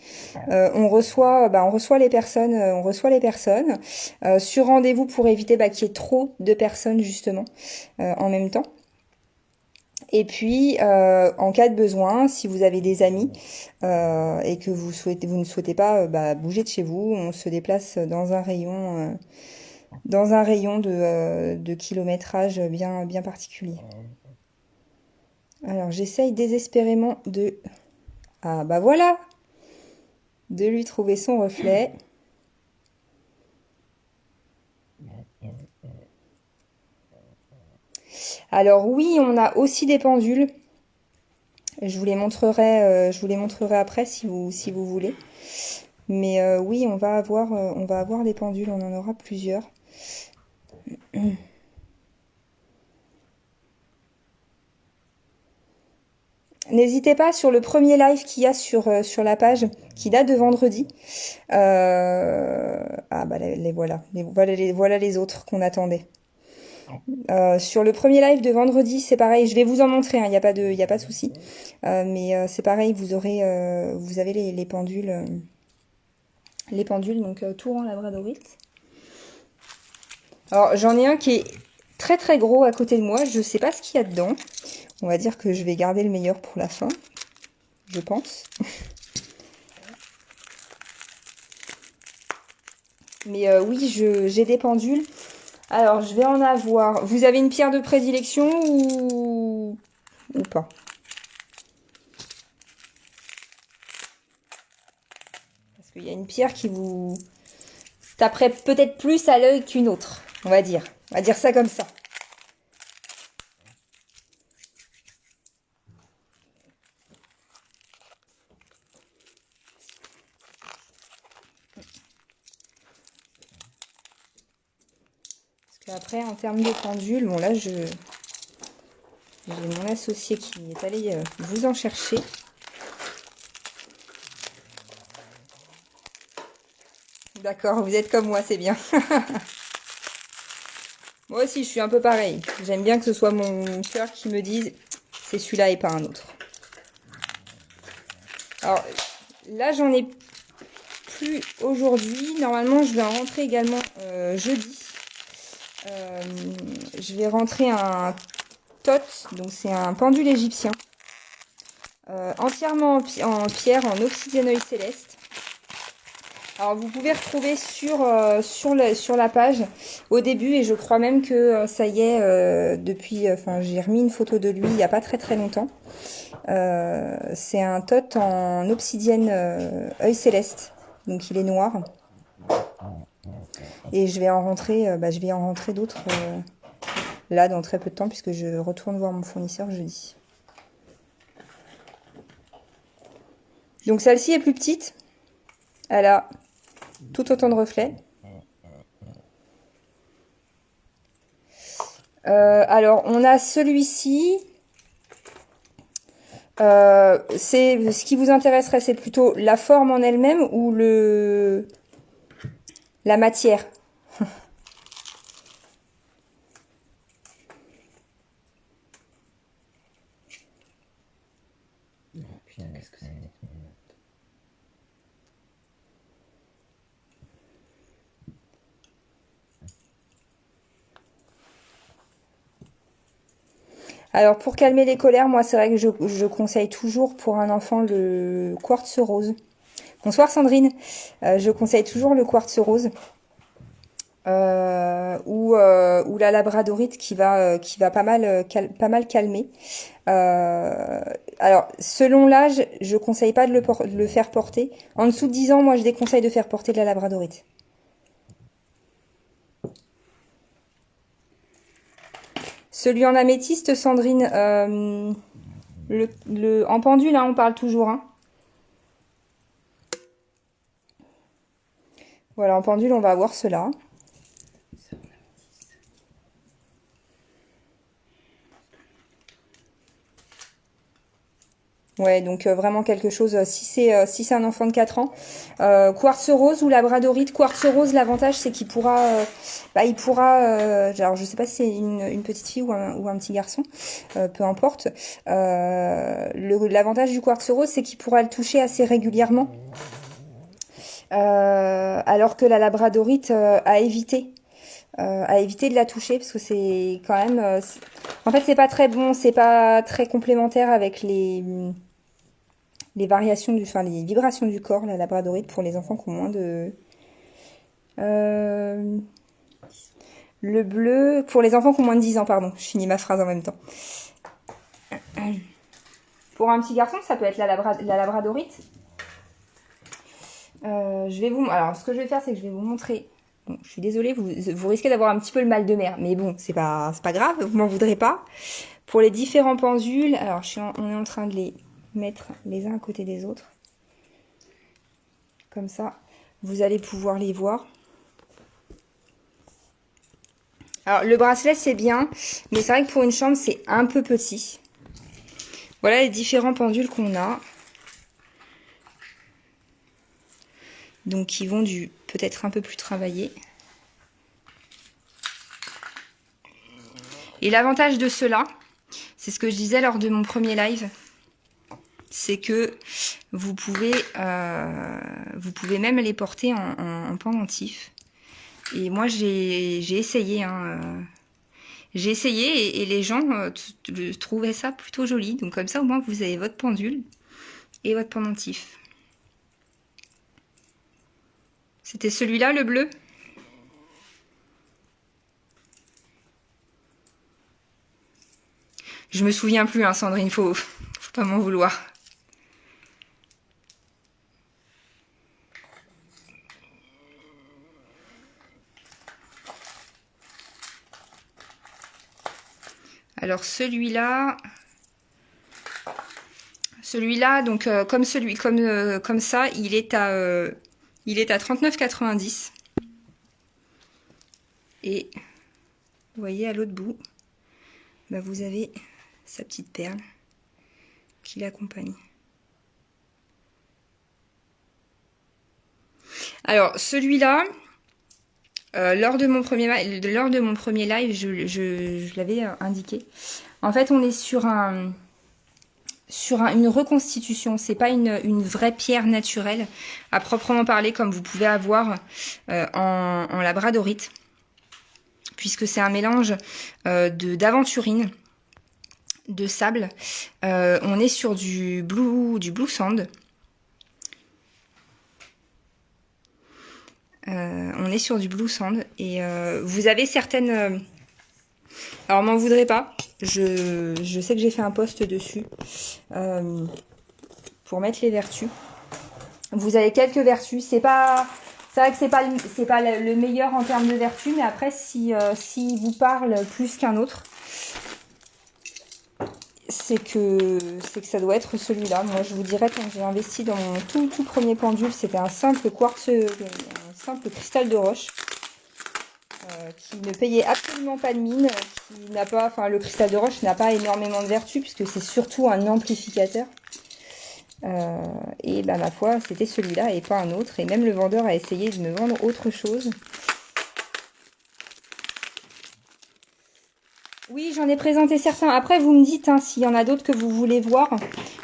On reçoit les personnes, sur rendez-vous pour éviter bah, qu'il y ait trop de personnes justement en même temps. Et puis, en cas de besoin, si vous avez des amis et que vous ne souhaitez pas bah, bouger de chez vous, on se déplace dans un rayon de kilométrage bien particulier. Alors, j'essaye désespérément de... Ah, bah voilà! De lui trouver son reflet. Alors oui, on a aussi des pendules. Je vous les montrerai après si vous voulez. Mais oui, on va avoir des pendules, on en aura plusieurs. N'hésitez pas sur le premier live qu'il y a sur la page, qui date de vendredi. Ah bah les voilà, voilà les autres qu'on attendait. Sur le premier live de vendredi, c'est pareil. Je vais vous en montrer, hein, y a pas de souci. Mais c'est pareil, vous avez les pendules donc Touran Labradoris. Alors j'en ai un qui est très très gros à côté de moi. Je sais pas ce qu'il y a dedans. On va dire que je vais garder le meilleur pour la fin, je pense. Mais oui, j'ai des pendules. Alors, je vais en avoir. Vous avez une pierre de prédilection ou pas? Parce qu'il y a une pierre qui vous taperait peut-être plus à l'œil qu'une autre, on va dire. On va dire ça comme ça. Puis après, en termes de pendule, bon là, j'ai mon associé qui est allé vous en chercher. D'accord, vous êtes comme moi, c'est bien. Moi aussi, je suis un peu pareil. J'aime bien que ce soit mon cœur qui me dise c'est celui-là et pas un autre. Alors là, j'en ai plus aujourd'hui. Normalement, je vais en rentrer également jeudi. Je vais rentrer un tot, donc c'est un pendule égyptien. Entièrement en pierre, en obsidianoïde céleste. Alors vous pouvez retrouver sur la page au début, et je crois même que ça y est depuis, enfin j'ai remis une photo de lui il n'y a pas très très longtemps. C'est un tot en obsidienne œil céleste, donc il est noir. Et je vais en rentrer d'autres là dans très peu de temps, puisque je retourne voir mon fournisseur jeudi. Donc celle-ci est plus petite, elle a tout autant de reflets. Alors on a celui-ci. C'est ce qui vous intéresserait, c'est plutôt la forme en elle-même ou la matière. Qu'est-ce que c'est? Alors pour calmer les colères, moi c'est vrai que je conseille toujours pour un enfant le quartz rose. Bonsoir Sandrine, je conseille toujours le quartz rose ou la labradorite qui va pas mal calmer. Alors selon l'âge, je conseille pas de le faire porter. En dessous de 10 ans, moi je déconseille de faire porter de la labradorite. Celui en améthyste, Sandrine, en pendule, hein, on parle toujours. Hein. Voilà, en pendule, on va avoir cela. Ouais, donc vraiment quelque chose, si c'est un enfant de 4 ans. Quartz rose ou labradorite. Quartz rose, l'avantage c'est qu'il pourra, alors je sais pas si c'est une petite fille ou un petit garçon, peu importe. L'avantage du quartz rose c'est qu'il pourra le toucher assez régulièrement. Alors que la labradorite à éviter de la toucher, parce que c'est quand même, en fait c'est pas très bon, c'est pas très complémentaire avec les variations les vibrations du corps, la labradorite, pour les enfants qui ont moins de... le bleu, pour les enfants qui ont moins de 10 ans, pardon, je finis ma phrase en même temps. Pour un petit garçon, ça peut être la labradorite. Alors, ce que je vais faire, c'est que je vais vous montrer. Bon, je suis désolée, vous risquez d'avoir un petit peu le mal de mer, mais bon, c'est pas grave, vous m'en voudrez pas. Pour les différents pendules, alors on est en train de les mettre les uns à côté des autres. Comme ça, vous allez pouvoir les voir. Alors, le bracelet, c'est bien, mais c'est vrai que pour une chambre, c'est un peu petit. Voilà les différents pendules qu'on a. Donc, qui vont du peut-être un peu plus travaillé. Et l'avantage de cela, c'est ce que je disais lors de mon premier live, c'est que vous pouvez même les porter en pendentif. Et moi, j'ai essayé, hein, j'ai essayé et les gens trouvaient ça plutôt joli. Donc comme ça, au moins, vous avez votre pendule et votre pendentif. C'était celui-là, le bleu? Je me souviens plus, hein, Sandrine, faut pas m'en vouloir. Alors celui-là, donc comme ça, il est à 39,90. Et Vous voyez, à l'autre bout, bah, vous avez sa petite perle qui l'accompagne. Alors, celui-là, lors de mon premier live, je l'avais indiqué. En fait, on est sur une reconstitution. C'est pas une vraie pierre naturelle à proprement parler, comme vous pouvez avoir en labradorite, puisque c'est un mélange d'aventurine, de sable. On est sur du blue sand. On est sur du blue sand et vous avez certaines... alors m'en voudrez pas, je sais que j'ai fait un post dessus pour mettre les vertus. Vous avez quelques vertus, c'est vrai que c'est pas le meilleur en termes de vertus, mais après si vous parle plus qu'un autre, c'est que ça doit être celui-là. Moi je vous dirais, quand j'ai investi dans mon tout premier pendule, c'était un simple quartz, un simple cristal de roche. Qui ne payait absolument pas de mine, qui n'a pas, enfin le cristal de roche n'a pas énormément de vertus puisque c'est surtout un amplificateur. Et bah ma foi, c'était celui-là et pas un autre. Et même le vendeur a essayé de me vendre autre chose. Oui, j'en ai présenté certains. Après, vous me dites hein, s'il y en a d'autres que vous voulez voir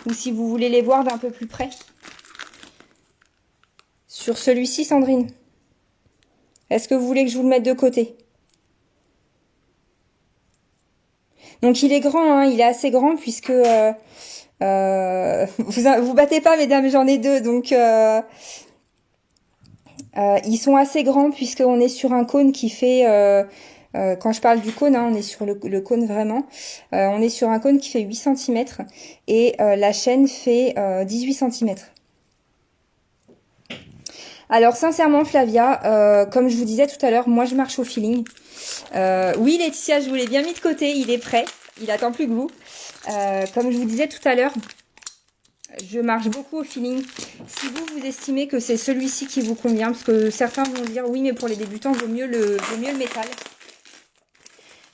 ou si vous voulez les voir d'un peu plus près. Sur celui-ci, Sandrine, est-ce que vous voulez que je vous le mette de côté? Donc il est grand, hein, il est assez grand puisque vous battez pas, mesdames, j'en ai deux, donc ils sont assez grands puisqu'on est sur un cône qui fait, quand je parle du cône, hein, on est sur le cône vraiment, on est sur un cône qui fait 8 cm et la chaîne fait 18 cm. Alors sincèrement Flavia, comme je vous disais tout à l'heure, moi je marche au feeling. Oui Laetitia, je vous l'ai bien mis de côté, il est prêt, il attend plus que vous. Comme je vous disais tout à l'heure, je marche beaucoup au feeling. Si vous estimez que c'est celui-ci qui vous convient, parce que certains vont dire oui mais pour les débutants vaut mieux le métal.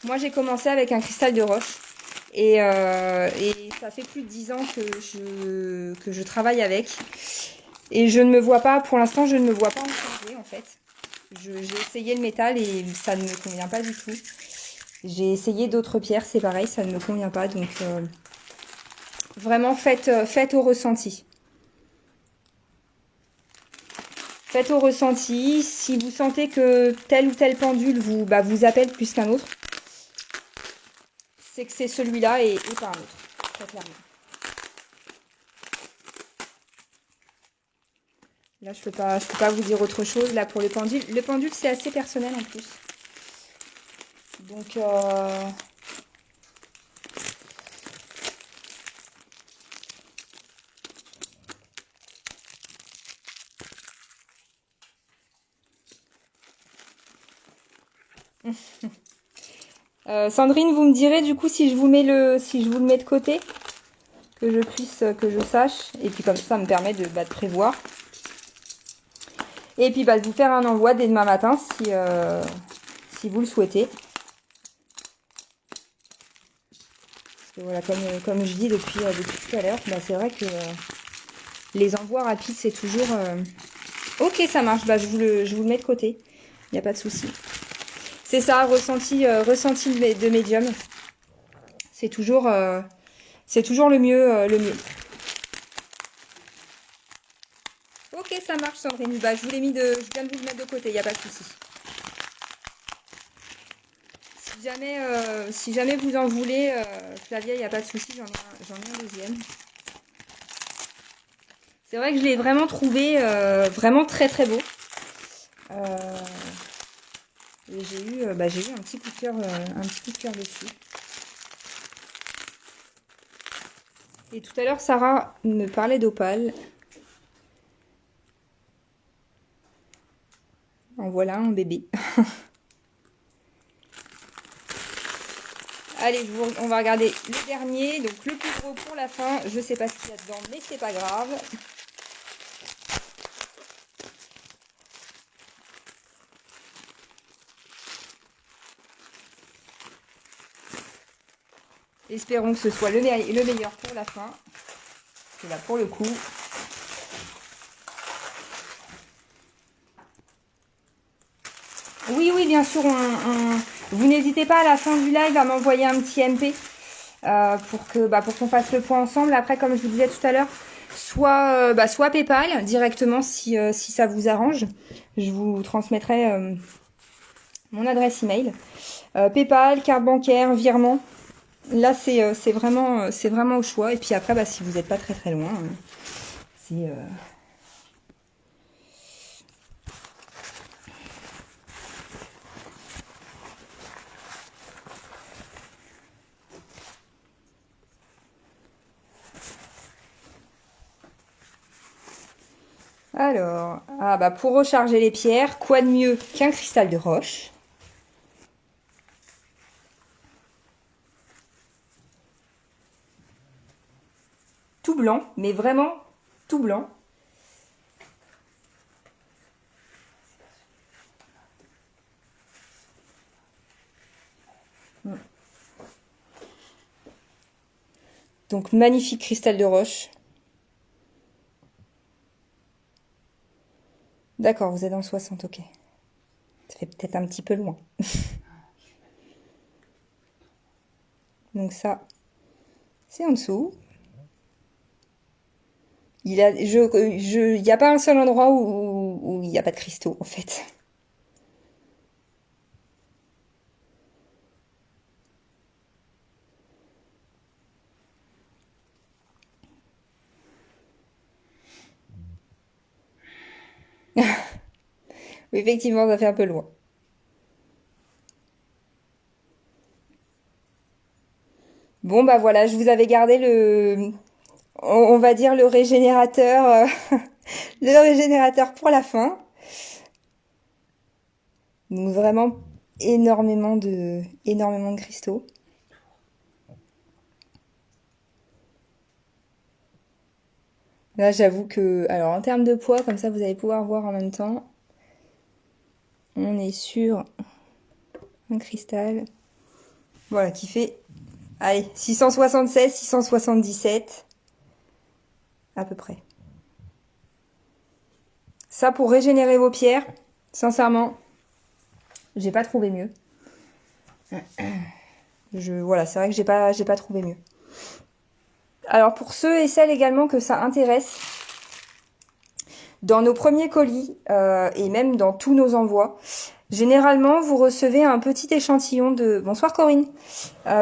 Moi j'ai commencé avec un cristal de roche et ça fait plus de 10 ans que je travaille avec. Et je ne me vois pas, pour l'instant, je ne me vois pas en changer, en fait. J'ai essayé le métal et ça ne me convient pas du tout. J'ai essayé d'autres pierres, c'est pareil, ça ne me convient pas. Donc, vraiment, faites au ressenti. Faites au ressenti. Si vous sentez que tel ou tel pendule vous appelle plus qu'un autre, c'est que c'est celui-là et pas un autre, très clairement. Là, je peux pas vous dire autre chose. Là, pour le pendule, c'est assez personnel en plus. Donc, Sandrine, vous me direz du coup si je vous mets le mets de côté, que je sache. Et puis comme ça me permet de prévoir. Et puis de vous faire un envoi dès demain matin si vous le souhaitez. Parce que voilà, comme je dis depuis tout à l'heure, c'est vrai que les envois rapides c'est toujours... Ok, ça marche, je vous le mets de côté. Il n'y a pas de souci. C'est ça, ressenti de médium. C'est toujours le mieux, Ok, ça marche, Sandrine. Je viens de vous le mettre de côté, il n'y a pas de souci. Si jamais vous en voulez, Flavia, il n'y a pas de souci, j'en ai un deuxième. C'est vrai que je l'ai vraiment trouvé vraiment très très beau. Et j'ai eu un petit coup de cœur dessus. Et tout à l'heure, Sarah me parlait d'opale. En voilà un bébé. Allez, on va regarder le dernier, donc le plus gros pour la fin. Je sais pas ce qu'il y a dedans, mais c'est pas grave. Espérons que ce soit le meilleur pour la fin. Parce que là, pour le coup... Oui, oui, bien sûr, vous n'hésitez pas à la fin du live à m'envoyer un petit MP pour qu'on fasse le point ensemble. Après, comme je vous disais tout à l'heure, soit PayPal directement si ça vous arrange. Je vous transmettrai mon adresse email. PayPal, carte bancaire, virement. Là, c'est vraiment au choix. Et puis après, si vous n'êtes pas très très loin, c'est... Alors, pour recharger les pierres, quoi de mieux qu'un cristal de roche? Tout blanc, mais vraiment tout blanc. Donc, magnifique cristal de roche. D'accord, vous êtes en 60, ok. Ça fait peut-être un petit peu loin. Donc ça, c'est en dessous. Il n'y a pas un seul endroit où il n'y a pas de cristaux, en fait. Oui, effectivement, ça fait un peu loin. Bon, voilà, je vous avais gardé on va dire le régénérateur, le régénérateur pour la fin. Donc vraiment énormément de cristaux. Là, j'avoue que, alors en termes de poids, comme ça vous allez pouvoir voir en même temps, on est sur un cristal, voilà, qui fait, allez, 676, 677, à peu près. Ça, pour régénérer vos pierres, sincèrement, j'ai pas trouvé mieux. Voilà, c'est vrai que j'ai pas trouvé mieux. Alors pour ceux et celles également que ça intéresse, dans nos premiers colis et même dans tous nos envois, généralement vous recevez un petit échantillon de... Bonsoir Corinne.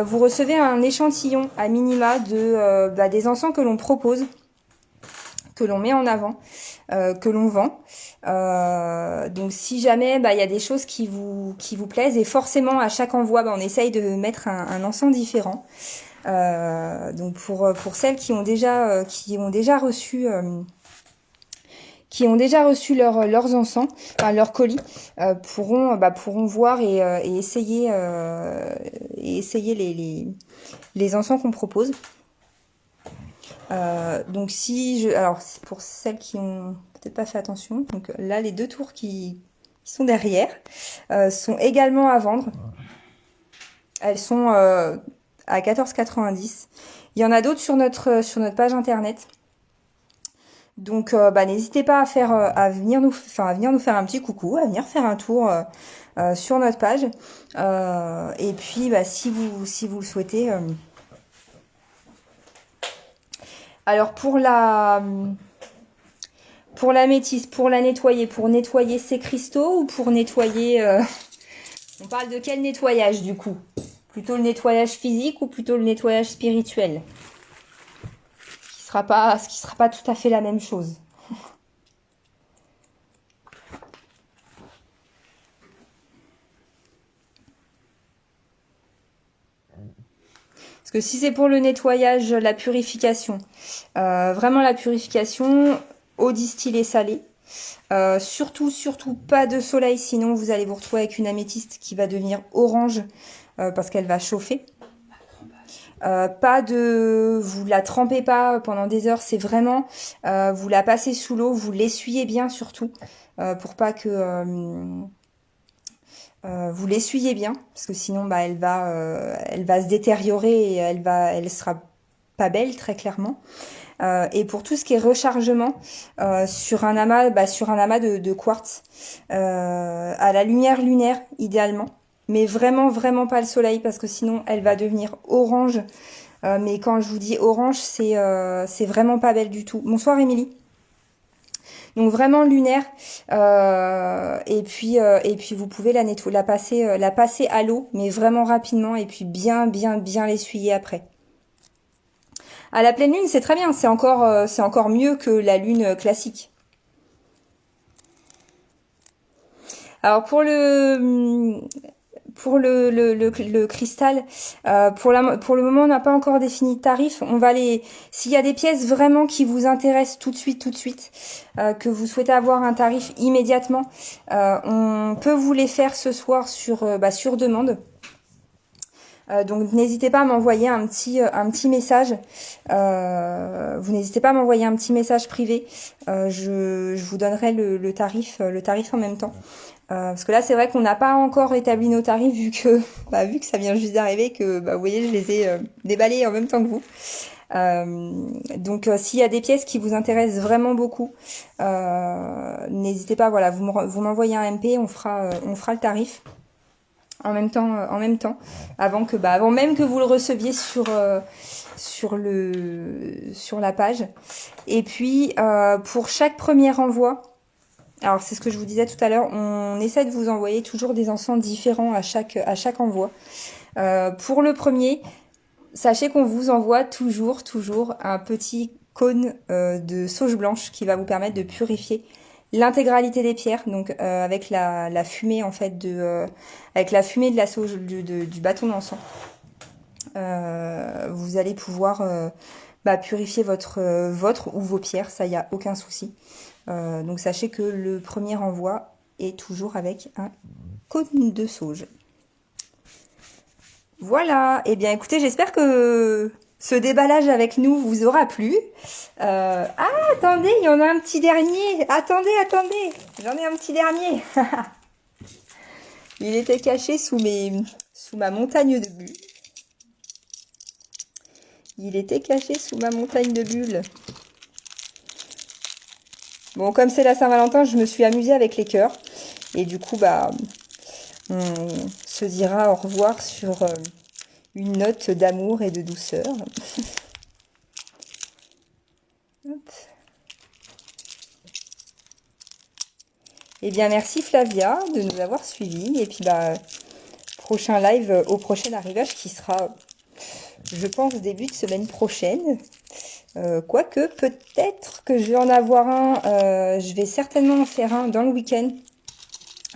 Vous recevez un échantillon à minima de des encens que l'on propose, que l'on met en avant, que l'on vend. Donc si jamais il y a des choses qui vous plaisent, et forcément à chaque envoi on essaye de mettre un encens différent. Donc pour celles qui ont déjà reçu leurs encens, enfin leurs colis, pourront voir et essayer les encens qu'on propose. Donc alors pour celles qui ont peut-être pas fait attention, donc là les 2 tours qui sont derrière sont également à vendre. Elles sont à 14,90. Il y en a d'autres sur notre page internet. Donc n'hésitez pas à venir nous faire un petit coucou, à venir faire un tour sur notre page. Et puis si vous le souhaitez. Alors pour la métisse, pour la nettoyer, pour nettoyer ces cristaux ou pour nettoyer on parle de quel nettoyage du coup? Plutôt le nettoyage physique ou plutôt le nettoyage spirituel? Ce qui sera pas tout à fait la même chose. Parce que si c'est pour le nettoyage, la purification, vraiment la purification, eau distillée salée. Surtout pas de soleil, sinon vous allez vous retrouver avec une améthyste qui va devenir orange parce qu'elle va chauffer. Vous la trempez pas pendant des heures, c'est vraiment, vous la passez sous l'eau, vous l'essuyez bien surtout pour pas que Vous l'essuyez bien, parce que sinon bah, elle va se détériorer et elle sera pas belle très clairement. Et pour tout ce qui est rechargement sur un amas de quartz à la lumière lunaire idéalement, mais vraiment vraiment pas le soleil parce que sinon elle va devenir orange. Mais quand je vous dis orange, c'est vraiment pas belle du tout. Bonsoir Émilie. Donc vraiment lunaire. Et puis vous pouvez la passer à l'eau, mais vraiment rapidement et puis bien l'essuyer après. À la pleine lune, c'est très bien. C'est encore mieux que la lune classique. Alors pour le cristal, pour le moment, on n'a pas encore défini de tarif. S'il y a des pièces vraiment qui vous intéressent tout de suite, que vous souhaitez avoir un tarif immédiatement, on peut vous les faire ce soir sur demande. Donc n'hésitez pas à m'envoyer un petit message. Vous n'hésitez pas à m'envoyer un petit message privé. Je vous donnerai le tarif en même temps. Parce que là c'est vrai qu'on n'a pas encore établi nos tarifs vu que ça vient juste d'arriver que vous voyez je les ai déballés en même temps que vous. Donc s'il y a des pièces qui vous intéressent vraiment beaucoup, n'hésitez pas, voilà, vous m'envoyez un MP, on fera le tarif en même temps, avant même que vous le receviez sur la page. Et puis pour chaque premier envoi, alors c'est ce que je vous disais tout à l'heure, on essaie de vous envoyer toujours des encens différents à chaque envoi. Pour le premier, sachez qu'on vous envoie toujours un petit cône de sauge blanche qui va vous permettre de purifier l'intégralité des pierres, donc avec la fumée en fait avec la fumée de la sauge du bâton d'encens. Vous allez pouvoir purifier votre ou vos pierres, ça y a aucun souci. Donc sachez que le premier envoi est toujours avec un cône de sauge. Voilà, et bien écoutez, j'espère que ce déballage avec nous vous aura plu. Attendez, il y en a un petit dernier. Attendez, j'en ai un petit dernier. Il était caché sous ma montagne de bulles. Il était caché sous ma montagne de bulles. Bon, comme c'est la Saint-Valentin, je me suis amusée avec les cœurs. Et du coup, on se dira au revoir sur une note d'amour et de douceur. Hop. Eh bien, merci Flavia de nous avoir suivis. Et puis, prochain live au prochain arrivage qui sera, je pense, début de semaine prochaine. Quoique, peut-être que je vais en avoir un. Je vais certainement en faire un dans le week-end.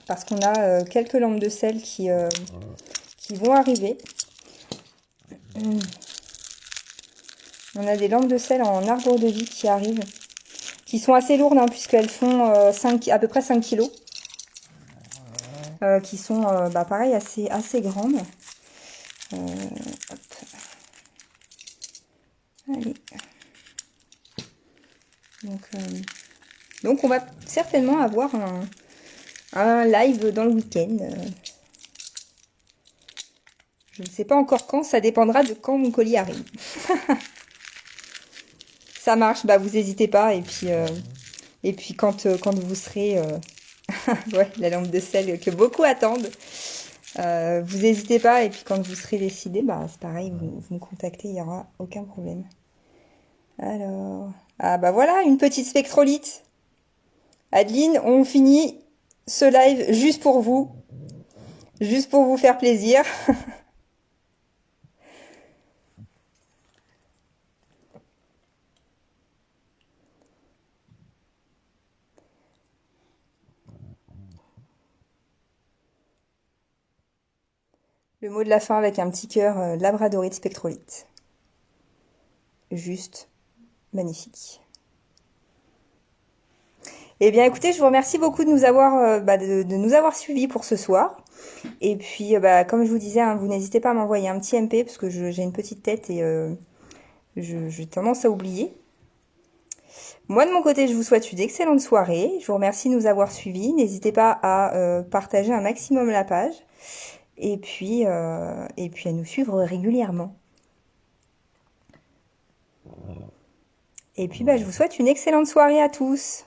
Parce qu'on a quelques lampes de sel qui vont arriver. On a des lampes de sel en arbre de vie qui arrivent. Qui sont assez lourdes, hein, puisqu'elles font à peu près 5 kilos. Qui sont, pareil, assez grandes. Hop. Allez. Donc on va certainement avoir un live dans le week-end. Je ne sais pas encore quand, ça dépendra de quand mon colis arrive. Ça marche, vous n'hésitez pas. Et puis quand vous serez... ouais, la lampe de sel que beaucoup attendent. Vous n'hésitez pas. Et puis quand vous serez décidé, c'est pareil, vous me contactez, il n'y aura aucun problème. Alors... Ah voilà, une petite spectrolite. Adeline, on finit ce live juste pour vous. Juste pour vous faire plaisir. Le mot de la fin avec un petit cœur labradorite spectrolite. Juste magnifique. Eh bien écoutez, je vous remercie beaucoup de nous avoir, de nous avoir suivis pour ce soir. Et puis comme je vous disais, hein, vous n'hésitez pas à m'envoyer un petit MP parce que j'ai une petite tête et j'ai tendance à oublier. Moi, de mon côté, je vous souhaite une excellente soirée. Je vous remercie de nous avoir suivis. N'hésitez pas à partager un maximum la page et puis à nous suivre régulièrement. Et puis, bah, je vous souhaite une excellente soirée à tous.